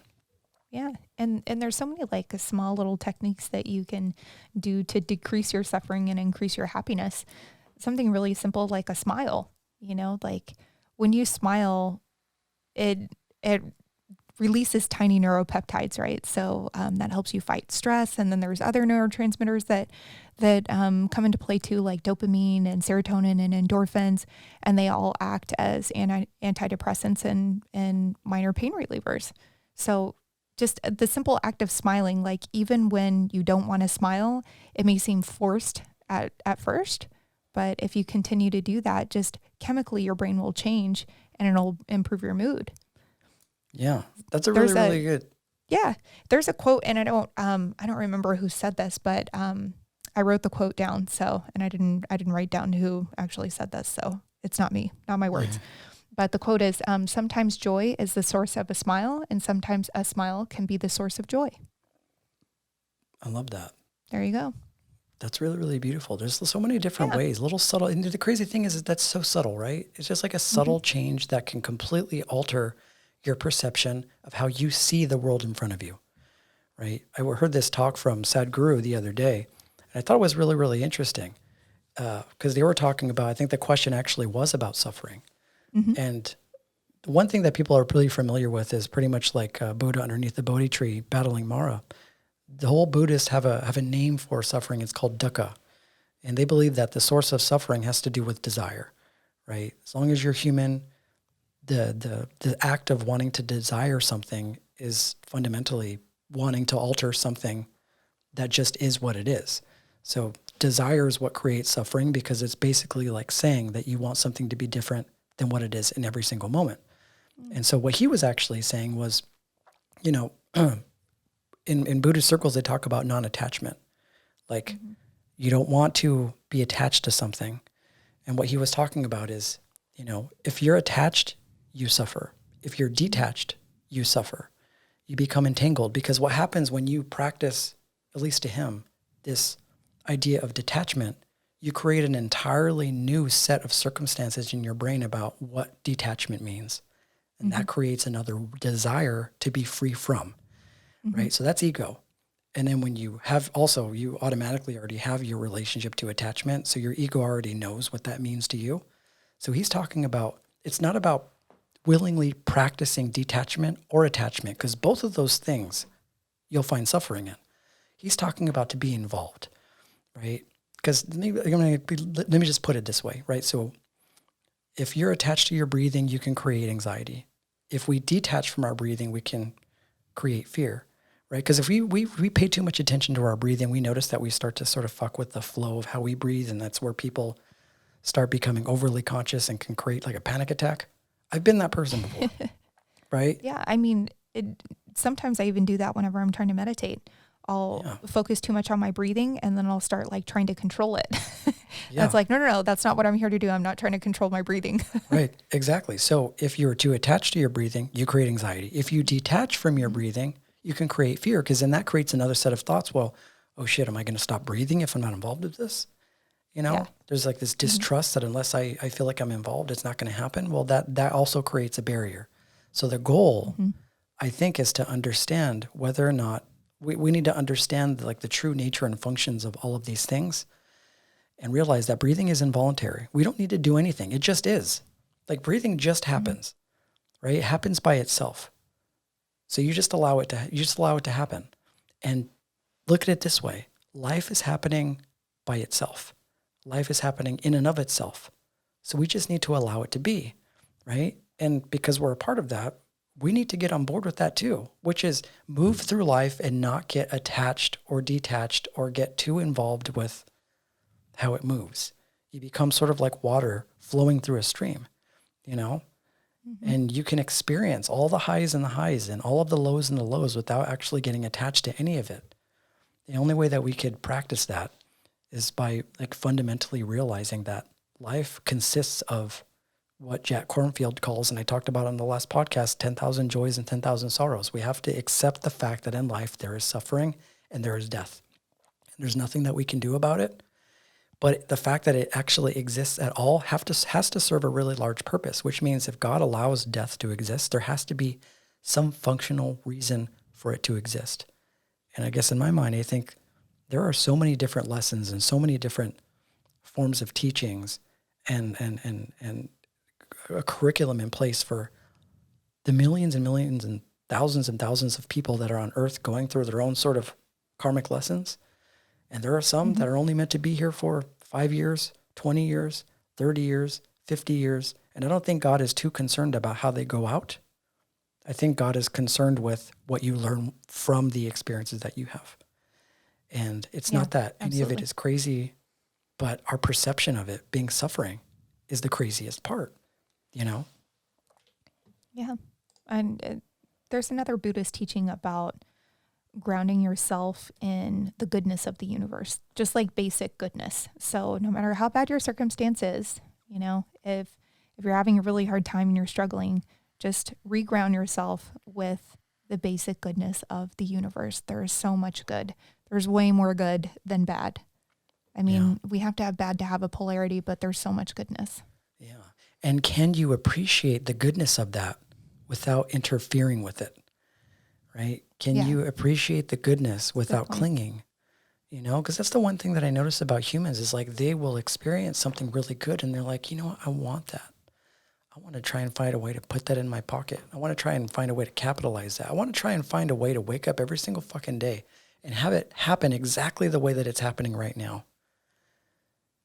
Yeah. And there's so many like small little techniques that you can do to decrease your suffering and increase your happiness. Something really simple like a smile, you know, like when you smile, it releases tiny neuropeptides, right? So that helps you fight stress. And then there's other neurotransmitters that come into play too, like dopamine and serotonin and endorphins, and they all act as antidepressants and minor pain relievers. So just the simple act of smiling, like even when you don't want to smile, it may seem forced at first, but if you continue to do that, just chemically your brain will change and it'll improve your mood. Yeah, that's really good. Yeah, there's a quote, and I don't remember who said this, but I wrote the quote down. So, and I didn't write down who actually said this, so it's not me, not my words. But the quote is, sometimes joy is the source of a smile, and sometimes a smile can be the source of joy. I love that. There you go. That's really, really beautiful. There's so many different Yeah. ways, little subtle. And the crazy thing is that's so subtle, right? It's just like a subtle change that can completely alter your perception of how you see the world in front of you, right? I heard this talk from Sadhguru the other day, and I thought it was really, really interesting because they were talking about, I think the question actually was about suffering. And the one thing that people are really familiar with is pretty much like Buddha underneath the Bodhi tree battling Mara. The whole Buddhists have a name for suffering. It's called dukkha. And they believe that the source of suffering has to do with desire, right? As long as you're human, the act of wanting to desire something is fundamentally wanting to alter something that just is what it is. So desire is what creates suffering because it's basically like saying that you want something to be different than what it is in every single moment. And so what he was actually saying was, you know, in Buddhist circles, they talk about non-attachment. Like you don't want to be attached to something. And what he was talking about is, you know, if you're attached, you suffer. If you're detached, you suffer. You become entangled because what happens when you practice, at least to him, this idea of detachment, you create an entirely new set of circumstances in your brain about what detachment means. And that creates another desire to be free from, right? So that's ego. And then when you have also, you automatically already have your relationship to attachment. So your ego already knows what that means to you. So he's talking about, it's not about willingly practicing detachment or attachment, because both of those things you'll find suffering in. He's talking about to be involved, right? Because let me just put it this way, right? So if you're attached to your breathing, you can create anxiety. If we detach from our breathing, we can create fear, right? Because if we pay too much attention to our breathing, we notice that we start to sort of fuck with the flow of how we breathe, and that's where people start becoming overly conscious and can create like a panic attack. I've been that person before, right? Yeah. I mean, sometimes I even do that whenever I'm trying to meditate. I'll focus too much on my breathing and then I'll start like trying to control it. Yeah. It's like, no, that's not what I'm here to do. I'm not trying to control my breathing. Right, exactly. So if you're too attached to your breathing, you create anxiety. If you detach from your breathing, you can create fear, because then that creates another set of thoughts. Well, oh shit, am I going to stop breathing if I'm not involved with this? You know, there's like this distrust that unless I feel like I'm involved, it's not going to happen. Well, that also creates a barrier. So the goal, I think, is to understand whether or not we need to understand like the true nature and functions of all of these things and realize that breathing is involuntary. We don't need to do anything. It just is. Like breathing just happens, right? It happens by itself. So you just allow it to happen. And look at it this way. Life is happening by itself. Life is happening in and of itself. So we just need to allow it to be, right? And because we're a part of that, we need to get on board with that too, which is move through life and not get attached or detached or get too involved with how it moves. You become sort of like water flowing through a stream, you know? And you can experience all the highs and all of the lows and the lows without actually getting attached to any of it. The only way that we could practice that is by like fundamentally realizing that life consists of what Jack Kornfield calls, and I talked about on the last podcast, 10,000 joys and 10,000 sorrows. We have to accept the fact that in life there is suffering and there is death. And there's nothing that we can do about it. But the fact that it actually exists at all has to serve a really large purpose, which means if God allows death to exist, there has to be some functional reason for it to exist. And I guess in my mind, I think there are so many different lessons and so many different forms of teachings and a curriculum in place for the millions and millions and thousands of people that are on earth going through their own sort of karmic lessons. And there are some that are only meant to be here for 5 years, 20 years, 30 years, 50 years. And I don't think God is too concerned about how they go out. I think God is concerned with what you learn from the experiences that you have. And it's not that any of it is crazy, but our perception of it being suffering is the craziest part, you know? Yeah. And there's another Buddhist teaching about grounding yourself in the goodness of the universe, just like basic goodness. So no matter how bad your circumstance is, you know, if you're having a really hard time and you're struggling, just reground yourself with the basic goodness of the universe. There's so much good. There's way more good than bad. I mean, we have to have bad to have a polarity, but there's so much goodness. Yeah. And can you appreciate the goodness of that without interfering with it? Right? Can you appreciate the goodness without clinging? You know, because that's the one thing that I notice about humans is like they will experience something really good and they're like, you know what, I want that. I want to try and find a way to put that in my pocket. I want to try and find a way to capitalize that. I want to try and find a way to wake up every single fucking day and have it happen exactly the way that it's happening right now.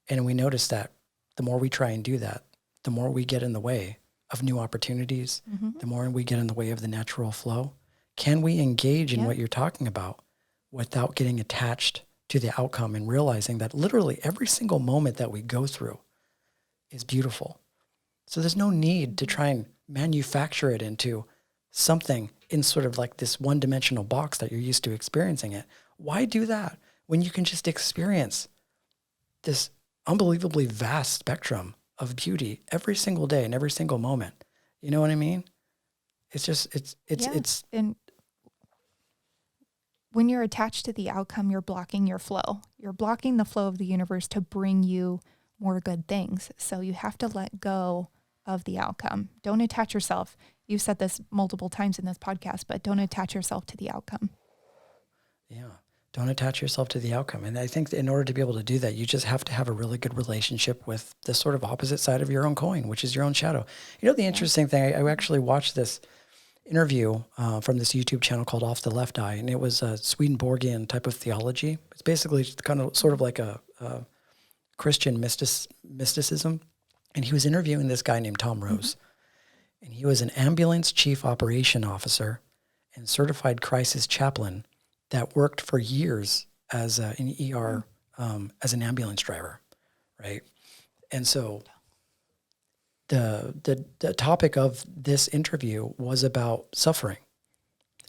And we notice that the more we try and do that, the more we get in the way of new opportunities, the more we get in the way of the natural flow. Can we engage in what you're talking about without getting attached to the outcome and realizing that literally every single moment that we go through is beautiful? So there's no need to try and manufacture it into something in sort of like this one-dimensional box that you're used to experiencing it. Why do that when you can just experience this unbelievably vast spectrum of beauty every single day and every single moment? You know what I mean? It's just, it's. And when you're attached to the outcome, you're blocking your flow. You're blocking the flow of the universe to bring you more good things. So you have to let go of the outcome. Don't attach yourself. You've said this multiple times in this podcast, but don't attach yourself to the outcome. Yeah. Don't attach yourself to the outcome. And I think that in order to be able to do that, you just have to have a really good relationship with the sort of opposite side of your own coin, which is your own shadow. You know, the interesting thing, I actually watched this interview from this YouTube channel called Off the Left Eye, and it was a Swedenborgian type of theology. It's basically kind of sort of like a Christian mysticism. And he was interviewing this guy named Tom Rose. And he was an ambulance chief operation officer and certified crisis chaplain that worked for years as an ER, as an ambulance driver, right? And so the topic of this interview was about suffering.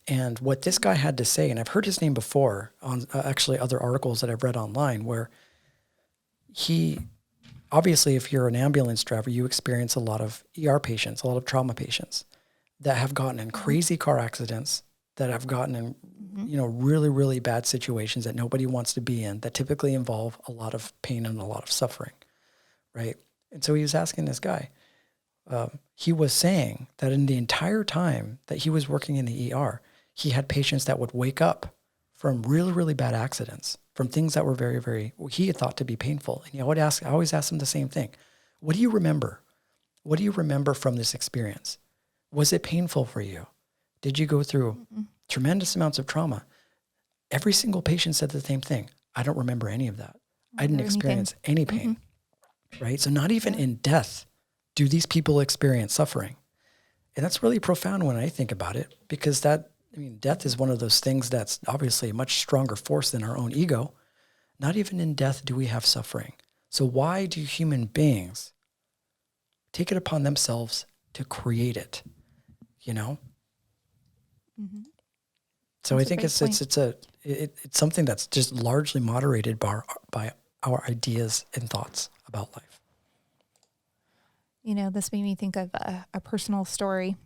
And what this guy had to say, and I've heard his name before on actually other articles that I've read online, where he, obviously, if you're an ambulance driver, you experience a lot of ER patients, a lot of trauma patients that have gotten in crazy car accidents, that have gotten in, you know, really, really bad situations that nobody wants to be in, that typically involve a lot of pain and a lot of suffering, right? And so he was asking this guy, he was saying that in the entire time that he was working in the ER, he had patients that would wake up from really, really bad accidents, from things that were very, very, he had thought to be painful. And I always ask him the same thing. What do you remember? What do you remember from this experience? Was it painful for you? Did you go through tremendous amounts of trauma? Every single patient said the same thing. I don't remember any of that. I didn't experience any pain, right? So not even in death do these people experience suffering. And that's really profound when I think about it, because death is one of those things that's obviously a much stronger force than our own ego. Not even in death do we have suffering. So why do human beings take it upon themselves to create it? You know? So that's I think it's something that's just largely moderated by our ideas and thoughts about life. You know, this made me think of a personal story.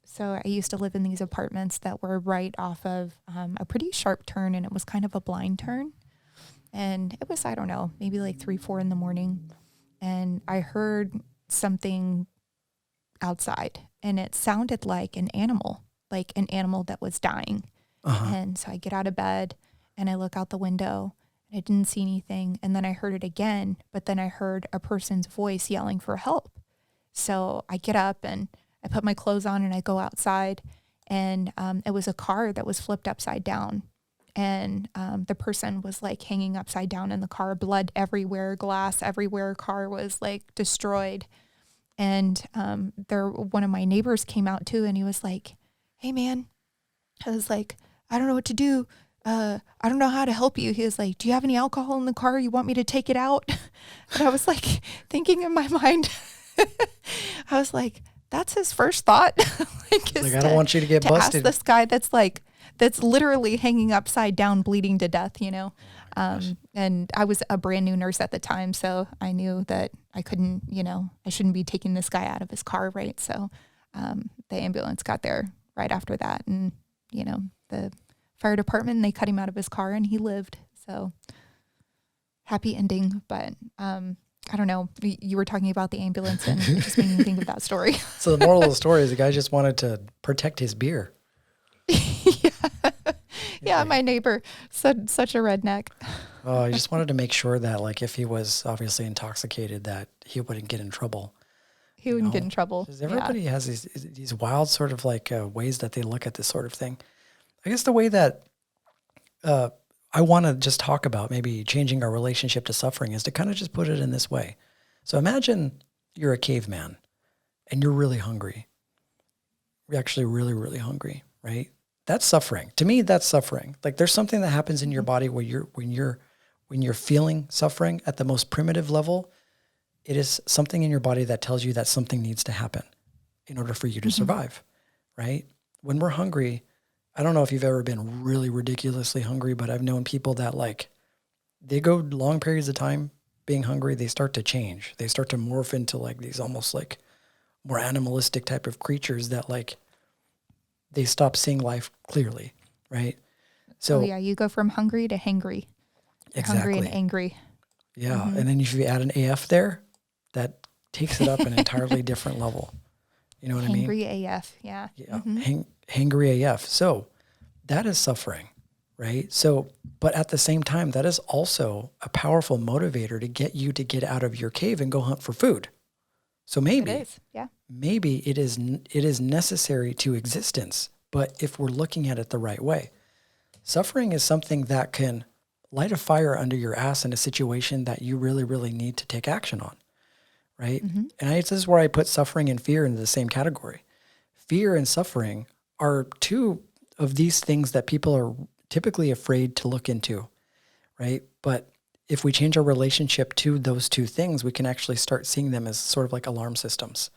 So I used to live in these apartments that were right off of a pretty sharp turn, and it was kind of a blind turn. And it was, I don't know, maybe like 3, 4 in the morning. And I heard something outside, and it sounded like an animal that was dying. And so I get out of bed and I look out the window, and I didn't see anything. And then I heard it again, but then I heard a person's voice yelling for help. So I get up and I put my clothes on and I go outside, and it was a car that was flipped upside down. And the person was like hanging upside down in the car, blood everywhere, glass everywhere, car was like destroyed. And one of my neighbors came out too, and he was like, "Hey man," I was like, "I don't know what to do. I don't know how to help you." He was like, "Do you have any alcohol in the car? You want me to take it out?" And I was like thinking in my mind, I was like, that's his first thought. I don't want you to get busted. Ask this guy that's literally hanging upside down, bleeding to death, you know? And I was a brand new nurse at the time, so I knew that I couldn't, I shouldn't be taking this guy out of his car, right? So the ambulance got there right after that. And, the fire department, they cut him out of his car and he lived. So happy ending, but I don't know. You were talking about the ambulance and it just made me think of that story. So the moral of the story is the guy just wanted to protect his beer. Yeah, my neighbor said such a redneck. Oh, he just wanted to make sure that, like, if he was obviously intoxicated, that he wouldn't get in trouble. He wouldn't get in trouble. Because everybody has these wild sort of like ways that they look at this sort of thing. I guess the way that I want to just talk about maybe changing our relationship to suffering is to kind of just put it in this way. So imagine you're a caveman and you're really hungry. You're actually really, really hungry, right? That's suffering. To me, that's suffering. Like there's something that happens in your body where when you're feeling suffering at the most primitive level, it is something in your body that tells you that something needs to happen in order for you to survive, right? When we're hungry, I don't know if you've ever been really ridiculously hungry, but I've known people that like, they go long periods of time being hungry, they start to change. They start to morph into like these almost like more animalistic type of creatures that like, they stop seeing life clearly, right? So you go from hungry to hangry. Exactly. Hungry and angry. Yeah, and then if you add an AF there, that takes it up an entirely different level. You know what I mean? Hangry AF, yeah. Yeah, hangry AF. So that is suffering, right? So, but at the same time, that is also a powerful motivator to get you to get out of your cave and go hunt for food. So maybe, It is, yeah. maybe it is necessary to existence, but if we're looking at it the right way, suffering is something that can light a fire under your ass in a situation that you really, really need to take action on, right? And this is where I put suffering and fear into the same category. Fear and suffering are two of these things that people are typically afraid to look into, right? But if we change our relationship to those two things, we can actually start seeing them as sort of like alarm systems.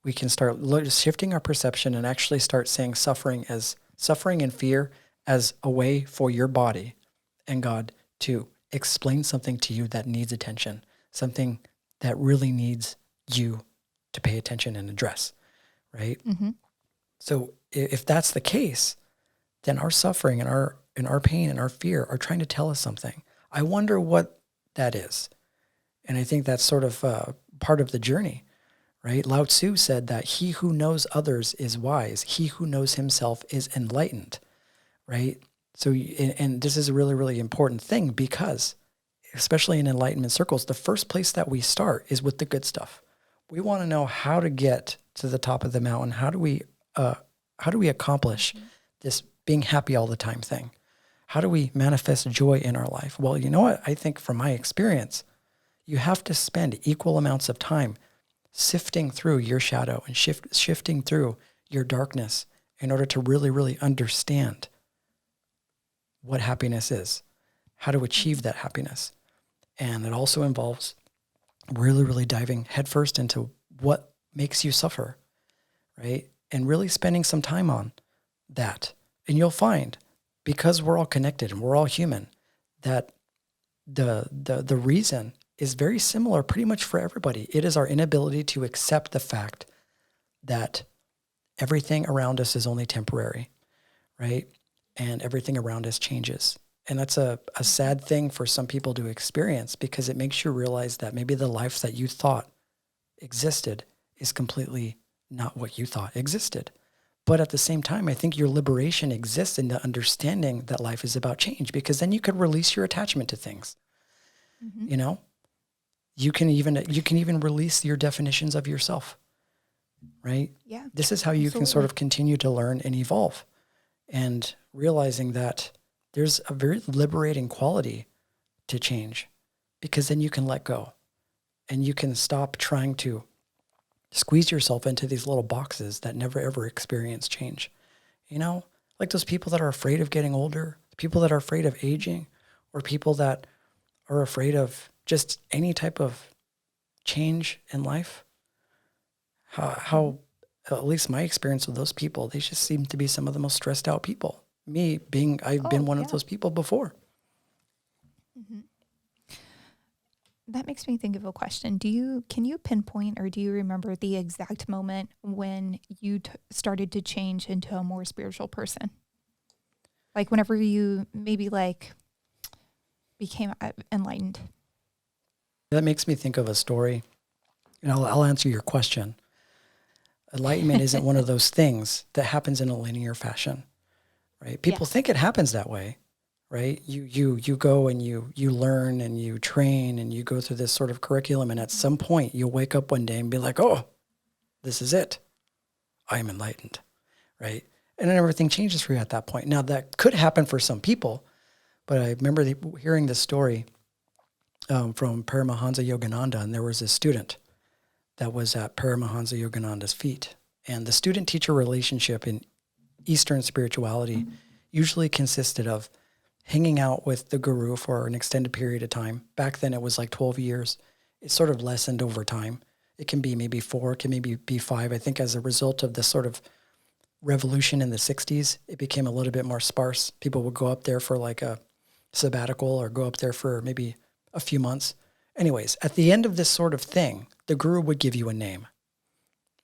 We can start shifting our perception and actually start seeing suffering and fear as a way for your body and God to explain something to you that needs attention, something that really needs you to pay attention and address, right? So if that's the case, then our suffering and our pain and our fear are trying to tell us something. I wonder what that is. And I think that's sort of part of the journey, right? Lao Tzu said that he who knows others is wise. He who knows himself is enlightened, right? So, and this is a really, really important thing because, especially in enlightenment circles, the first place that we start is with the good stuff. We want to know how to get to the top of the mountain. How do we accomplish this being happy all the time thing? How do we manifest joy in our life? Well, you know what? I think from my experience, you have to spend equal amounts of time sifting through your shadow and shifting through your darkness in order to really, really understand what happiness is, how to achieve that happiness. And it also involves really, really diving headfirst into what makes you suffer, right? And really spending some time on that. And you'll find, because we're all connected and we're all human, that the reason is very similar pretty much for everybody. It is our inability to accept the fact that everything around us is only temporary, right? And everything around us changes. And that's a sad thing for some people to experience because it makes you realize that maybe the life that you thought existed is completely not what you thought existed. But at the same time, I think your liberation exists in the understanding that life is about change, because then you could release your attachment to things. You know, you can even release your definitions of yourself, right? Yeah. This is how you can sort of continue to learn and evolve, and realizing that there's a very liberating quality to change, because then you can let go and you can stop trying to squeeze yourself into these little boxes that never ever experience change. You know, like those people that are afraid of getting older, people that are afraid of aging, or people that are afraid of just any type of change in life. How at least my experience with those people, they just seem to be some of the most stressed out people. I've been one of those people before. That makes me think of a question. Can you pinpoint, or do you remember the exact moment when you started to change into a more spiritual person? Like whenever you maybe like, became enlightened. That makes me think of a story, and I'll answer your question. Enlightenment isn't one of those things that happens in a linear fashion, right? People think it happens that way, right? You go and you learn and you train and you go through this sort of curriculum, and at some point you'll wake up one day and be like, oh, this is it. I am enlightened, right? And then everything changes for you at that point. Now, that could happen for some people, but I remember hearing this story from Paramahansa Yogananda, and there was a student that was at Paramahansa Yogananda's feet. And the student-teacher relationship in Eastern spirituality usually consisted of hanging out with the guru for an extended period of time. Back then, it was like 12 years. It sort of lessened over time. It can be maybe 4, it can maybe be 5. I think as a result of this sort of revolution in the 60s, it became a little bit more sparse. People would go up there for like a sabbatical or go up there for maybe a few months. Anyways, at the end of this sort of thing, the guru would give you a name,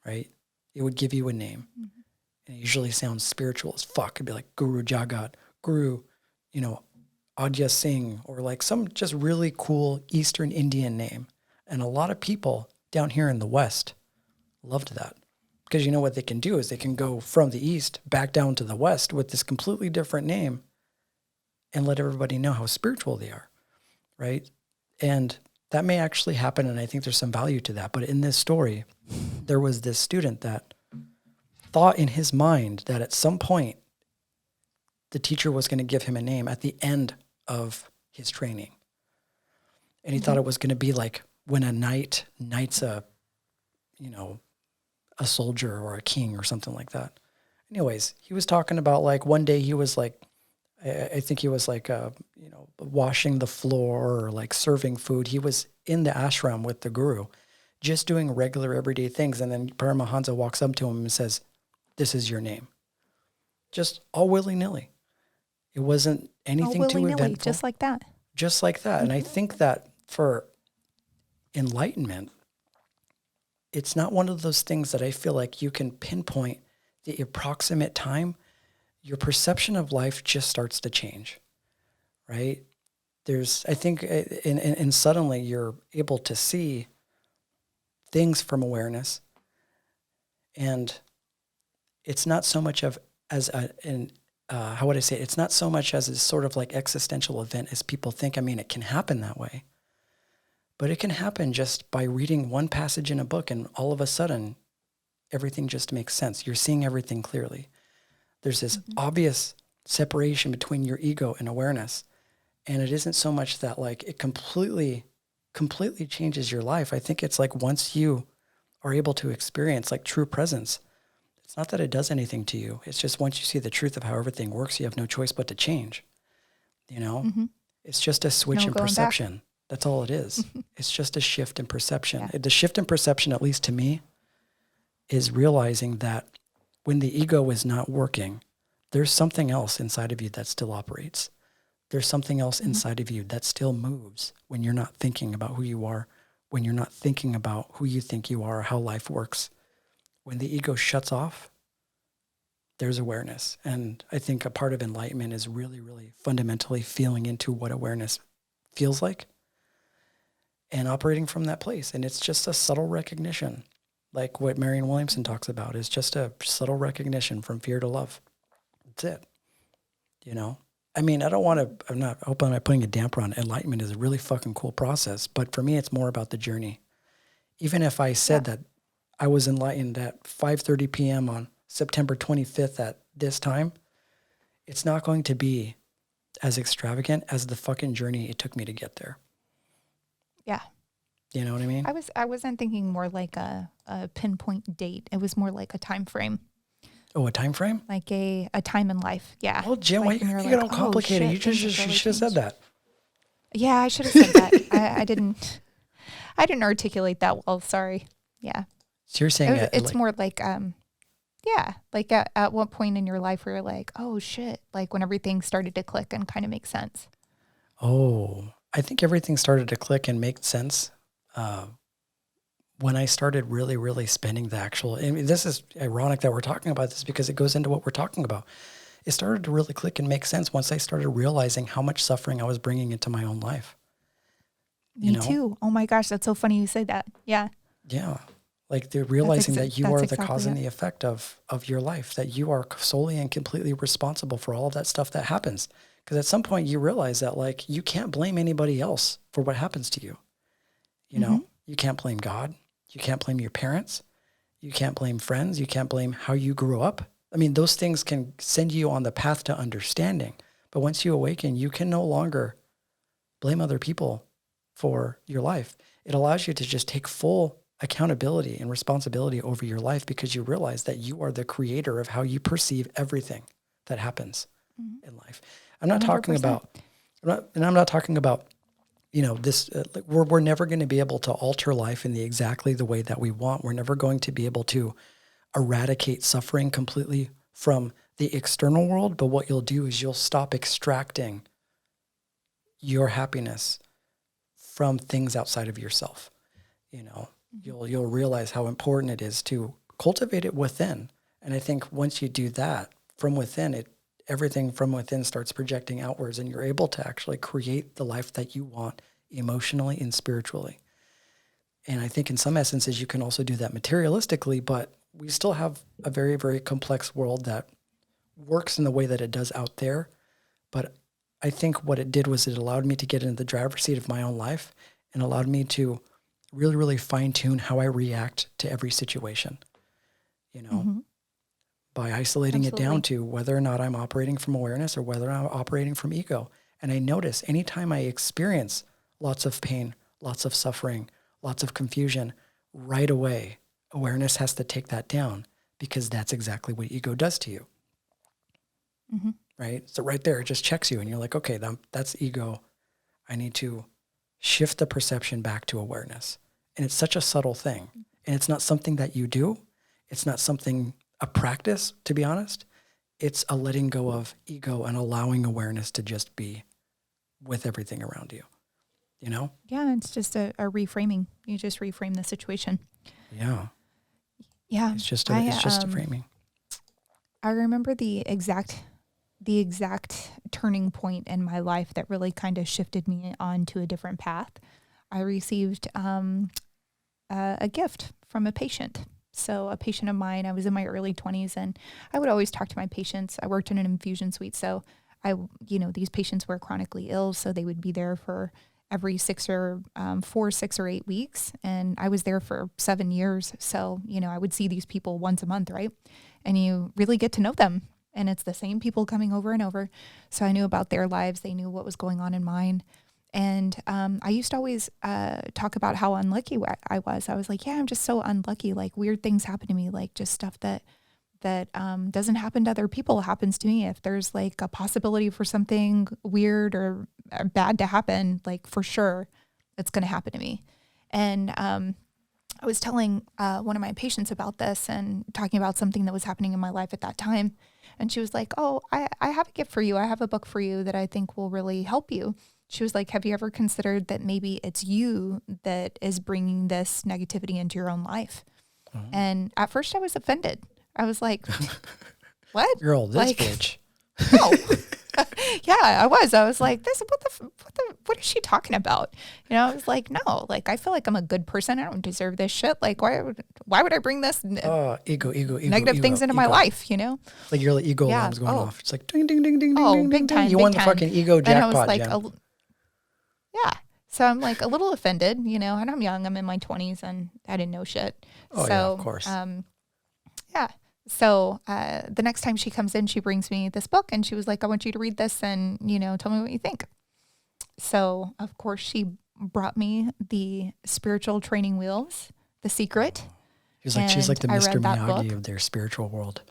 right? It would give you a name. Mm-hmm. And it usually sounds spiritual as fuck. It'd be like Guru Jagat, Guru, Adya Singh, or like some just really cool Eastern Indian name. And a lot of people down here in the West loved that. Because you know what they can do is they can go from the East back down to the West with this completely different name and let everybody know how spiritual they are, right? And that may actually happen, and I think there's some value to that. But in this story, there was this student that thought in his mind that at some point the teacher was going to give him a name at the end of his training. And he thought it was going to be like when a knight's a soldier or a king or something like that. Anyways, he was talking about like one day he was like, I think he was like, washing the floor or like serving food. He was in the ashram with the guru, just doing regular everyday things. And then Paramahansa walks up to him and says, "This is your name." Just all willy-nilly. It wasn't anything too eventful. Just like that. Just like that. Mm-hmm. And I think that for enlightenment, it's not one of those things that I feel like you can pinpoint the approximate time. Your perception of life just starts to change, right? I think, and suddenly you're able to see things from awareness. And it's not so much how would I say it? It's not so much as a sort of like existential event as people think. I mean, it can happen that way. But it can happen just by reading one passage in a book, and all of a sudden, everything just makes sense. You're seeing everything clearly. There's this obvious separation between your ego and awareness. And it isn't so much that like it completely changes your life. I think it's like once you are able to experience like true presence, it's not that it does anything to you. It's just once you see the truth of how everything works, you have no choice but to change. It's just a switch in perception. Back. That's all it is. It's just a shift in perception. Yeah. The shift in perception, at least to me, is realizing that when the ego is not working, there's something else inside of you that still operates. There's something else inside of you that still moves when you're not thinking about who you are, when you're not thinking about who you think you are, how life works. When the ego shuts off, there's awareness. And I think a part of enlightenment is really, really fundamentally feeling into what awareness feels like and operating from that place. And it's just a subtle recognition. Like what Marianne Williamson talks about is just a subtle recognition from fear to love. That's it. I mean, I hope I'm not putting a damper on it. Enlightenment is a really fucking cool process. But for me, it's more about the journey. Even if I said that I was enlightened at 5:30 p.m. on September 25th at this time, it's not going to be as extravagant as the fucking journey it took me to get there. Yeah. You know what I mean? I wasn't thinking more like a pinpoint date. It was more like a time frame. Oh, a time frame? Like a time in life. Yeah. Oh, Jim, why you get all complicated? You should have said that. Yeah, I should have said that. I didn't articulate that well. Sorry. Yeah. So you're saying it's more like like at what point in your life where you're like, oh shit, like when everything started to click and kind of make sense. Oh, I think everything started to click and make sense when I started really, really spending the actual, I mean, this is ironic that we're talking about this because it goes into what we're talking about. it started to really click and make sense once I started realizing how much suffering I was bringing into my own life. Me too. Oh my gosh, that's so funny you say that. Yeah. Yeah. Like they're realizing that you are the exactly cause and it. the effect of your life, that you are solely and completely responsible for all of that stuff that happens. Because at some point you realize that like you can't blame anybody else for what happens to you. You know, you can't blame God. You can't blame your parents. You can't blame friends. You can't blame how you grew up. I mean, those things can send you on the path to understanding. But once you awaken, you can no longer blame other people for your life. It allows you to just take full accountability and responsibility over your life because you realize that you are the creator of how you perceive everything that happens in life. I'm not 100%. talking about, I'm not talking about, you know, this, like we're never going to be able to alter life in exactly the way that we want. We're never going to be able to eradicate suffering completely from the external world. But what you'll do is you'll stop extracting your happiness from things outside of yourself. You know, you'll realize how important it is to cultivate it within. And I think once you do that from within, everything from within starts projecting outwards, and you're able to actually create the life that you want emotionally and spiritually. And I think in some essences, you can also do that materialistically, but we still have a very, very complex world that works in the way that it does out there. But I think what it did was it allowed me to get into the driver's seat of my own life and allowed me to really, really fine tune how I react to every situation, you know, by isolating it down to whether or not I'm operating from awareness or whether I'm operating from ego. And I notice anytime I experience lots of pain, lots of suffering, lots of confusion, right away, awareness has to take that down because that's exactly what ego does to you. Right? So right there, it just checks you and you're like, okay, that's ego. I need to shift the perception back to awareness. And it's such a subtle thing. And it's not something that you do. It's not something, a practice, to be honest. It's a letting go of ego and allowing awareness to just be with everything around you, you know? Yeah, it's just a reframing. You just reframe the situation. Yeah. Yeah. It's just a framing. I remember the exact turning point in my life that really kind of shifted me onto a different path. I received a gift from a patient. So a patient of mine, I was in my early 20s and I would always talk to my patients. I worked in an infusion suite. So these patients were chronically ill. So they would be there for every 4, 6 or 8 weeks. And I was there for 7 years. So, I would see these people once a month, right? And you really get to know them. And it's the same people coming over and over. So I knew about their lives. They knew what was going on in mine. And I used to always talk about how unlucky I was. I was like, yeah, I'm just so unlucky. Like weird things happen to me, like just stuff that doesn't happen to other people happens to me. If there's like a possibility for something weird or bad to happen, like for sure it's going to happen to me. And I was telling one of my patients about this and talking about something that was happening in my life at that time. And she was like, oh, I have a gift for you. I have a book for you that I think will really help you. She was like, have you ever considered that maybe it's you that is bringing this negativity into your own life? Uh-huh. And at first I was offended. I was like, what? You're all this bitch. No. Yeah, I was. I was like, what is she talking about? I was like, no, like, I feel like I'm a good person. I don't deserve this shit. Like, why would I bring this ego, negative things into my life, Like your ego alarm's going off. It's like, ding, ding, ding, ding, ding, big ding, time, you won the fucking ego jackpot, and I was like, Jen. yeah. So I'm like a little offended, and I'm young. I'm in my 20s and I didn't know shit. Oh, so, yeah, of course. Yeah. So the next time she comes in, she brings me this book and she was like, I want you to read this and, tell me what you think. So, of course, she brought me the Spiritual Training Wheels, The Secret. She's like the Mr. Miyagi of their spiritual world.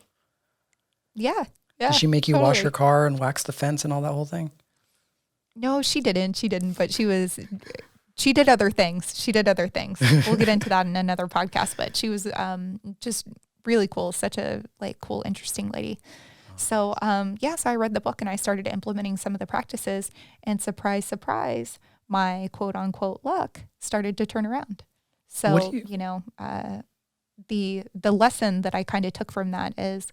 Yeah. Did she make you wash your car and wax the fence and all that whole thing? No, she didn't. But she did other things. We'll get into that in another podcast, but she was just really cool. Such a cool, interesting lady. So, so I read the book and I started implementing some of the practices, and surprise, surprise, my quote unquote luck started to turn around. So, the lesson that I kind of took from that is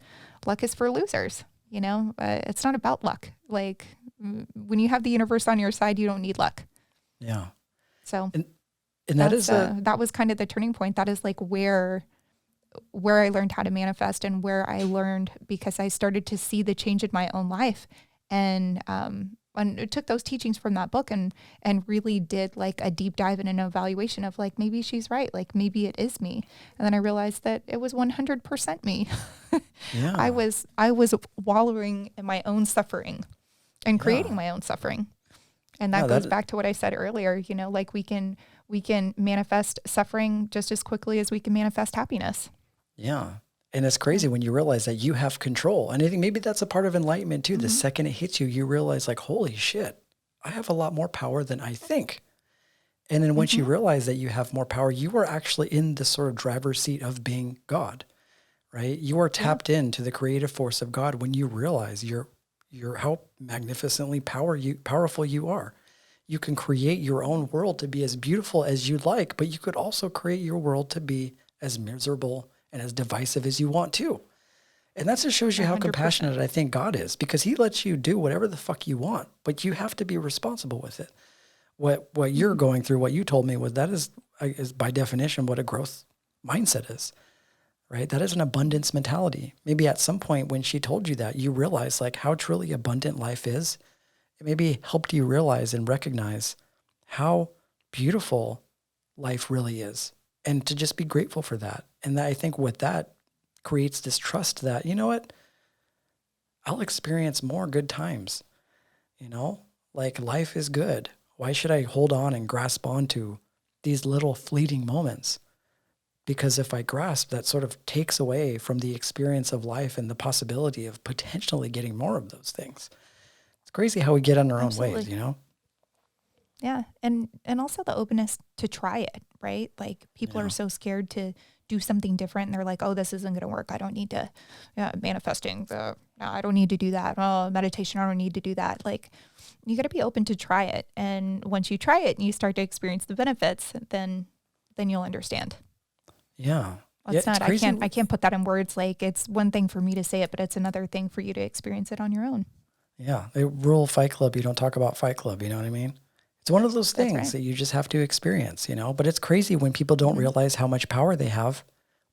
luck is for losers. It's not about luck. Like when you have the universe on your side, you don't need luck. Yeah. So And that is that was kind of the turning point. That is like where I learned how to manifest, and where I learned, because I started to see the change in my own life, and it took those teachings from that book and really did like a deep dive and an evaluation of like, maybe she's right. Like maybe it is me. And then I realized that it was 100% me. yeah. I was wallowing in my own suffering and creating my own suffering. And that goes back to what I said earlier, like we can manifest suffering just as quickly as we can manifest happiness. Yeah. And it's crazy when you realize that you have control. And I think maybe that's a part of enlightenment too. Mm-hmm. The second it hits you, you realize like, holy shit, I have a lot more power than I think. And then once you realize that you have more power, you are actually in the sort of driver's seat of being God, right? You are tapped into the creative force of God when you realize how magnificently powerful you are. You can create your own world to be as beautiful as you'd like, but you could also create your world to be as miserable and as divisive as you want to. And that just shows you how 100%. compassionate I think God is, because he lets you do whatever the fuck you want, but you have to be responsible with it. What you're going through, what you told me is by definition what a growth mindset is, right? That is an abundance mentality. Maybe at some point when she told you that, you realize like how truly abundant life is. It maybe helped you realize and recognize how beautiful life really is, and to just be grateful for that. And that, I think with that creates this trust that, you know what, I'll experience more good times, like life is good. Why should I hold on and grasp onto these little fleeting moments? Because if I grasp, that sort of takes away from the experience of life and the possibility of potentially getting more of those things. It's crazy how we get in our own ways, Yeah. And also the openness to try it, right? Like people are so scared to do something different, and they're like, oh, this isn't going to work. I don't need to manifesting. No, I don't need to do that. Oh, meditation, I don't need to do that. Like you got to be open to try it. And once you try it and you start to experience the benefits, then you'll understand. Yeah. It's not, I can't put that in words. Like it's one thing for me to say it, but it's another thing for you to experience it on your own. Yeah. They rule Fight Club. You don't talk about Fight Club. You know what I mean? It's one of those things that you just have to experience, but it's crazy when people don't realize how much power they have.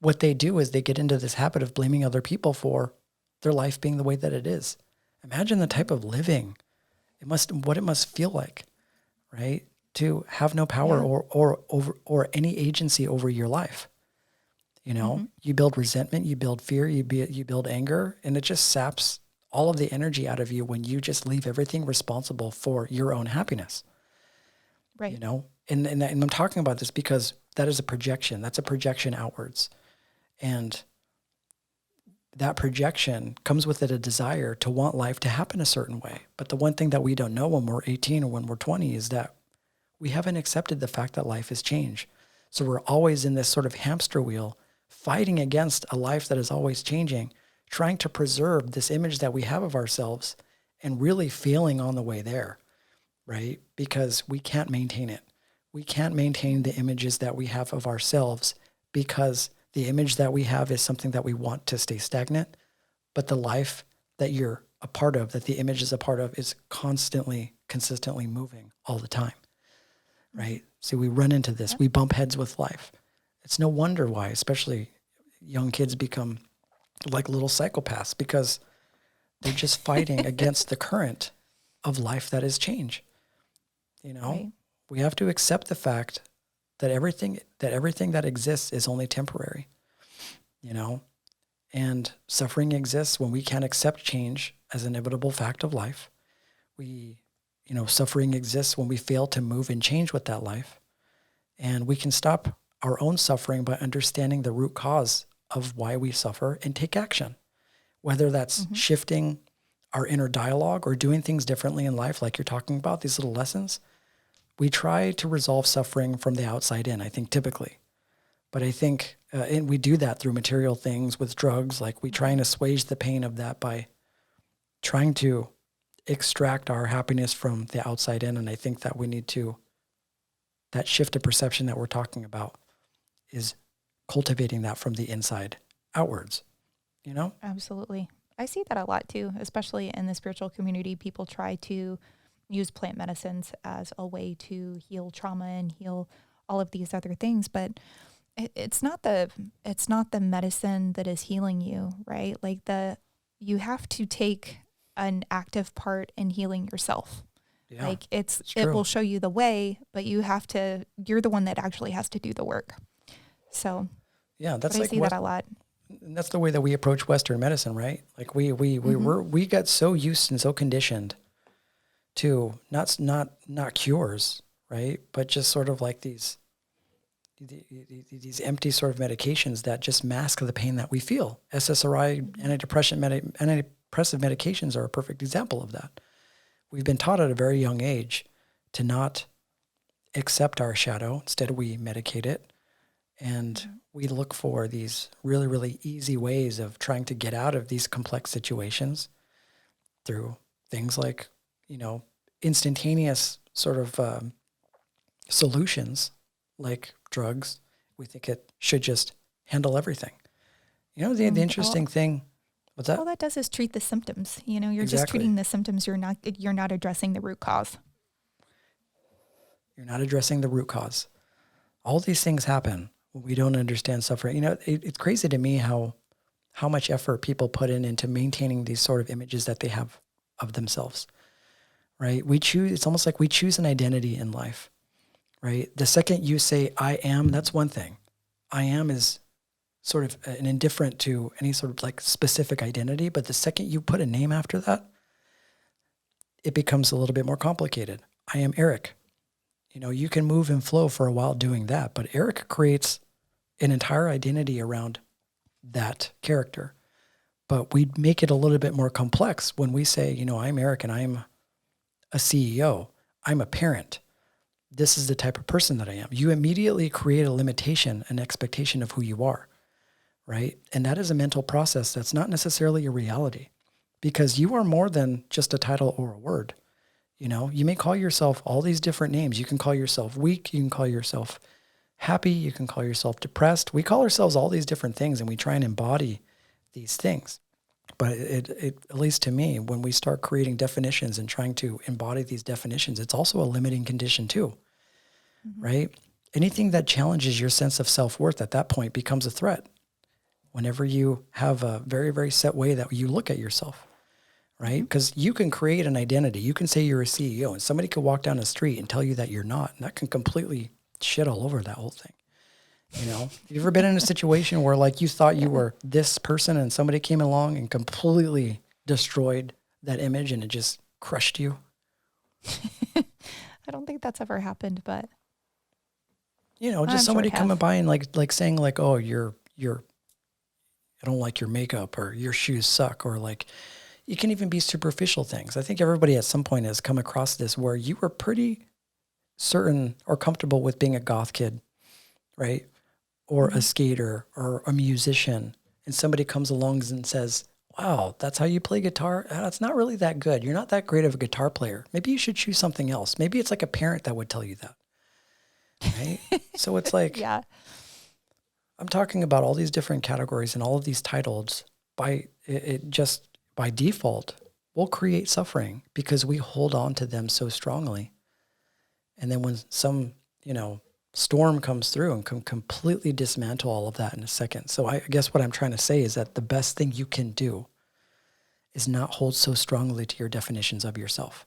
What they do is they get into this habit of blaming other people for their life being the way that it is. Imagine the type of living what it must feel like, right? To have no power or any agency over your life. You build resentment, you build fear, you build anger, and it just saps all of the energy out of you when you just leave everything responsible for your own happiness. Right. And I'm talking about this because that is a projection. That's a projection outwards. And that projection comes with it a desire to want life to happen a certain way. But the one thing that we don't know when we're 18 or when we're 20 is that we haven't accepted the fact that life is change. So we're always in this sort of hamster wheel, fighting against a life that is always changing, trying to preserve this image that we have of ourselves and really failing on the way there, right? Because we can't maintain it. We can't maintain the images that we have of ourselves because the image that we have is something that we want to stay stagnant, but the life that you're a part of, that the image is a part of, is consistently moving all the time, right? So we run into this. We bump heads with life. It's no wonder why, especially young kids become like little psychopaths, because they're just fighting against the current of life that is change. Right. We have to accept the fact that everything that exists is only temporary, and suffering exists when we can't accept change as an inevitable fact of life. Suffering exists when we fail to move and change with that life. And we can stop our own suffering by understanding the root cause of why we suffer and take action, whether that's shifting our inner dialogue or doing things differently in life, like you're talking about, these little lessons. We try to resolve suffering from the outside in, I think, typically. But I think, and we do that through material things with drugs, like we try and assuage the pain of that by trying to extract our happiness from the outside in. And I think that we need to, that shift of perception that we're talking about is cultivating that from the inside outwards, Absolutely. I see that a lot too, especially in the spiritual community. People try to use plant medicines as a way to heal trauma and heal all of these other things, but it's not the medicine that is healing you, right? Like you have to take an active part in healing yourself. Yeah, Like it's it true. will show you the way, but you're the one that actually has to do the work. So, Yeah, but that's I like see that a lot. and that's the way that we approach Western medicine, right? Like Mm-hmm. we got so used and so conditioned to not cures, right? But just sort of like these empty sort of medications that just mask the pain that we feel. SSRI, antidepressive medications are a perfect example of that. We've been taught at a very young age to not accept our shadow. Instead, we medicate it. And we look for these really, really easy ways of trying to get out of these complex situations through things like, instantaneous sort of solutions like drugs. We think it should just handle everything. The interesting thing, what's that? All that does is treat the symptoms. You're just Exactly. treating the symptoms. You're not addressing the root cause. You're not addressing the root cause. All these things happen when we don't understand suffering. It's crazy to me how much effort people put into maintaining these sort of images that they have of themselves, right? It's almost like we choose an identity in life, right? The second you say, I am, that's one thing. I am is sort of an indifferent to any sort of like specific identity. But the second you put a name after that, it becomes a little bit more complicated. I am Eric. You can move and flow for a while doing that, but Eric creates an entire identity around that character. But we make it a little bit more complex when we say, I'm Eric and I'm a CEO. I'm a parent. This is the type of person that I am. You immediately create a limitation, an expectation of who you are, right? And that is a mental process that's not necessarily a reality because you are more than just a title or a word. You may call yourself all these different names. You can call yourself weak. You can call yourself happy. You can call yourself depressed. We call ourselves all these different things and we try and embody these things. But it at least to me, when we start creating definitions and trying to embody these definitions, it's also a limiting condition too, right? Anything that challenges your sense of self-worth at that point becomes a threat. Whenever you have a very, very set way that you look at yourself, right? Because you can create an identity. You can say you're a CEO and somebody could walk down the street and tell you that you're not. And that can completely shit all over that whole thing. You ever been in a situation where like you thought you were this person and somebody came along and completely destroyed that image and it just crushed you? I don't think that's ever happened, but Just I'm sure somebody it coming have. by and like saying like, oh, I don't like your makeup or your shoes suck, or like it can even be superficial things. I think everybody at some point has come across this where you were pretty certain or comfortable with being a goth kid, right? Or a skater or a musician, and somebody comes along and says, wow, that's how you play guitar? It's not really that good. You're not that great of a guitar player. Maybe you should choose something else. Maybe it's like a parent that would tell you that, right? So it's like, Yeah. I'm talking about all these different categories and all of these titles by default will create suffering because we hold on to them so strongly. And then when some, storm comes through and can completely dismantle all of that in a second. So I guess what I'm trying to say is that the best thing you can do is not hold so strongly to your definitions of yourself.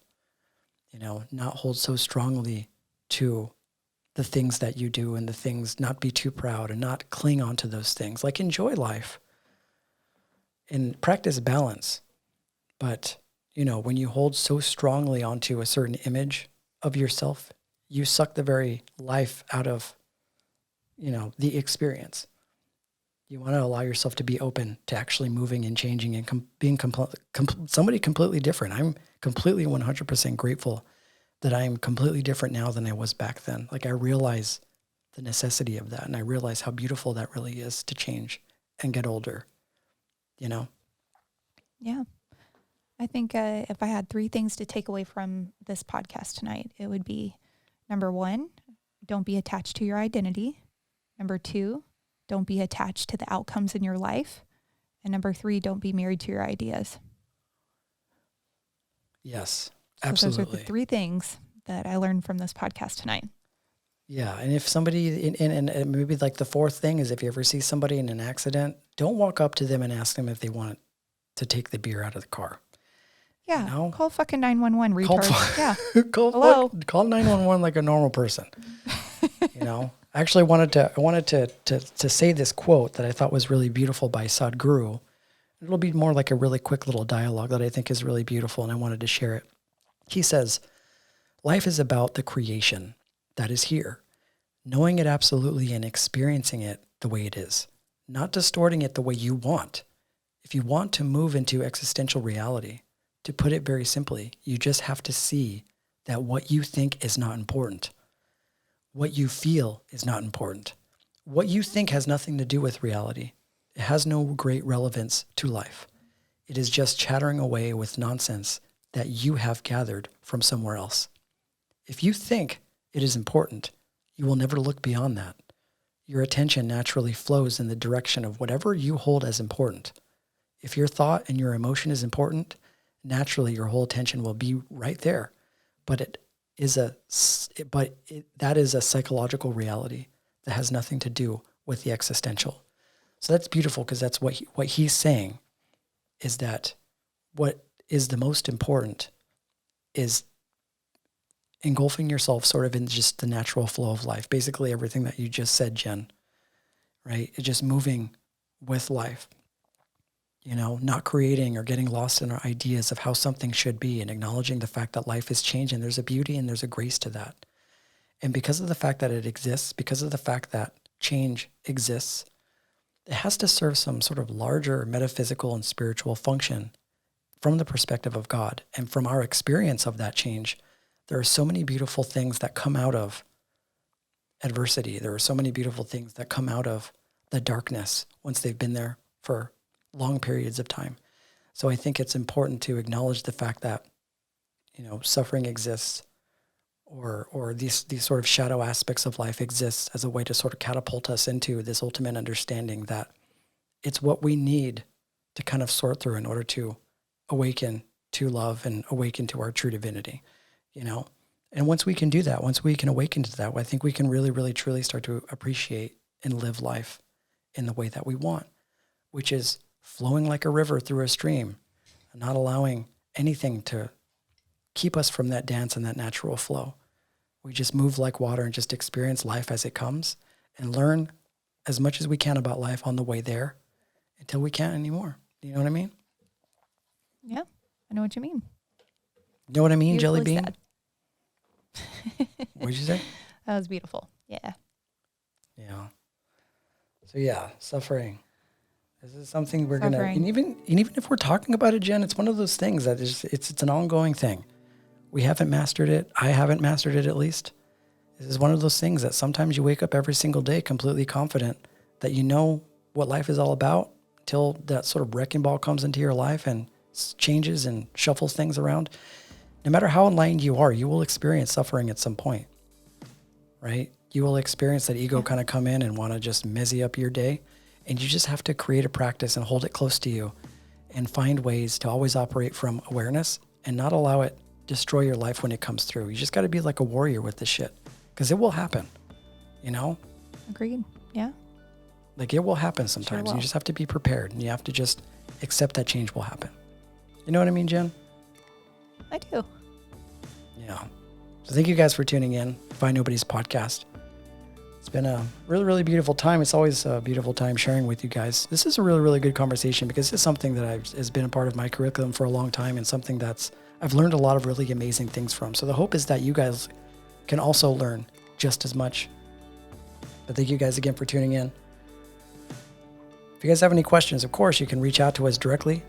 Not hold so strongly to the things that you do and the things, not be too proud and not cling on to those things. Like enjoy life and practice balance. But, when you hold so strongly onto a certain image of yourself, you suck the very life out of, the experience. You want to allow yourself to be open to actually moving and changing and being somebody completely different. I'm completely 100% grateful that I am completely different now than I was back then. Like I realize the necessity of that and I realize how beautiful that really is to change and get older, Yeah. I think if I had 3 things to take away from this podcast tonight, it would be number 1, don't be attached to your identity. Number 2, don't be attached to the outcomes in your life. And number 3, don't be married to your ideas. Yes, So absolutely. those are the 3 things that I learned from this podcast tonight. Yeah, and if somebody, and maybe like the 4th thing is if you ever see somebody in an accident, don't walk up to them and ask them if they want to take the beer out of the car. Yeah, You know? call fucking 911, retard. Yeah. Call Hello? call 911 like a normal person. You know? I actually wanted to say this quote that I thought was really beautiful by Sadhguru. It'll be more like a really quick little dialogue that I think is really beautiful, and I wanted to share it. He says, "Life is about the creation that is here, knowing it absolutely and experiencing it the way it is, not distorting it the way you want. If you want to move into existential reality, to put it very simply, you just have to see that what you think is not important. What you feel is not important. What you think has nothing to do with reality. It has no great relevance to life. It is just chattering away with nonsense that you have gathered from somewhere else. If you think it is important, you will never look beyond that. Your attention naturally flows in the direction of whatever you hold as important. If your thought and your emotion is important, naturally your whole attention will be right there. But that is a psychological reality that has nothing to do with the existential." So that's beautiful, because that's what he's saying is that what is the most important is engulfing yourself sort of in just the natural flow of life. Basically everything that you just said, Jen, right? It's just moving with life, you know, not creating or getting lost in our ideas of how something should be, and acknowledging the fact that life is changing. There's a beauty and there's a grace to that. And because of the fact that it exists, because of the fact that change exists, it has to serve some sort of larger metaphysical and spiritual function from the perspective of God. And from our experience of that change, there are so many beautiful things that come out of adversity. There are so many beautiful things that come out of the darkness once they've been there for long periods of time. So I think it's important to acknowledge the fact that, you know, suffering exists, or these sort of shadow aspects of life exist as a way to sort of catapult us into this ultimate understanding that it's what we need to kind of sort through in order to awaken to love and awaken to our true divinity, you know? And once we can do that, once we can awaken to that, I think we can really, really, truly start to appreciate and live life in the way that we want, which is flowing like a river through a stream, and not allowing anything to keep us from that dance and that natural flow. We just move like water and just experience life as it comes, and learn as much as we can about life on the way there until we can't anymore. You know what I mean? Yeah, I know what you mean. You know what I mean, Beautifully Jelly Bean? said. What'd you say? That was beautiful. Yeah. Yeah. So yeah, suffering. This is something we're Suffering. gonna, and even if we're talking about it, Jen, it's one of those things that is, it's an ongoing thing. We haven't mastered it. I haven't mastered it, at least. This is one of those things that sometimes you wake up every single day completely confident that you know what life is all about, until that sort of wrecking ball comes into your life and changes and shuffles things around. No matter how enlightened you are, you will experience suffering at some point, right? You will experience that ego kind of come in and want to just messy up your day. And you just have to create a practice and hold it close to you, and find ways to always operate from awareness and not allow it destroy your life when it comes through. You just got to be like a warrior with this shit, because it will happen, you know? Agreed. Yeah. Like, it will happen sometimes. Sure will. You just have to be prepared, and you have to just accept that change will happen. You know what I mean, Jen? I do. Yeah. So thank you guys for tuning in. Find Nobodies Podcast. It's been a really, really beautiful time. It's always a beautiful time sharing with you guys. This is a really, really good conversation, because it's something that has been a part of my curriculum for a long time, and something that's I've learned a lot of really amazing things from. So the hope is that you guys can also learn just as much. But thank you guys again for tuning in. If you guys have any questions, of course, you can reach out to us directly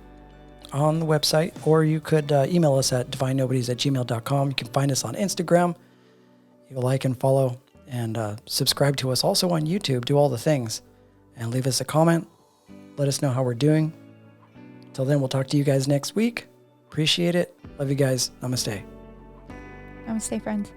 on the website, or you could email us at divinenobodies@gmail.com. You can find us on Instagram. You can like and follow and subscribe to us also on YouTube. Do all the things and leave us a comment. Let us know how we're doing. Till then, we'll talk to you guys next week. Appreciate it. Love you guys. Namaste. Namaste, friends.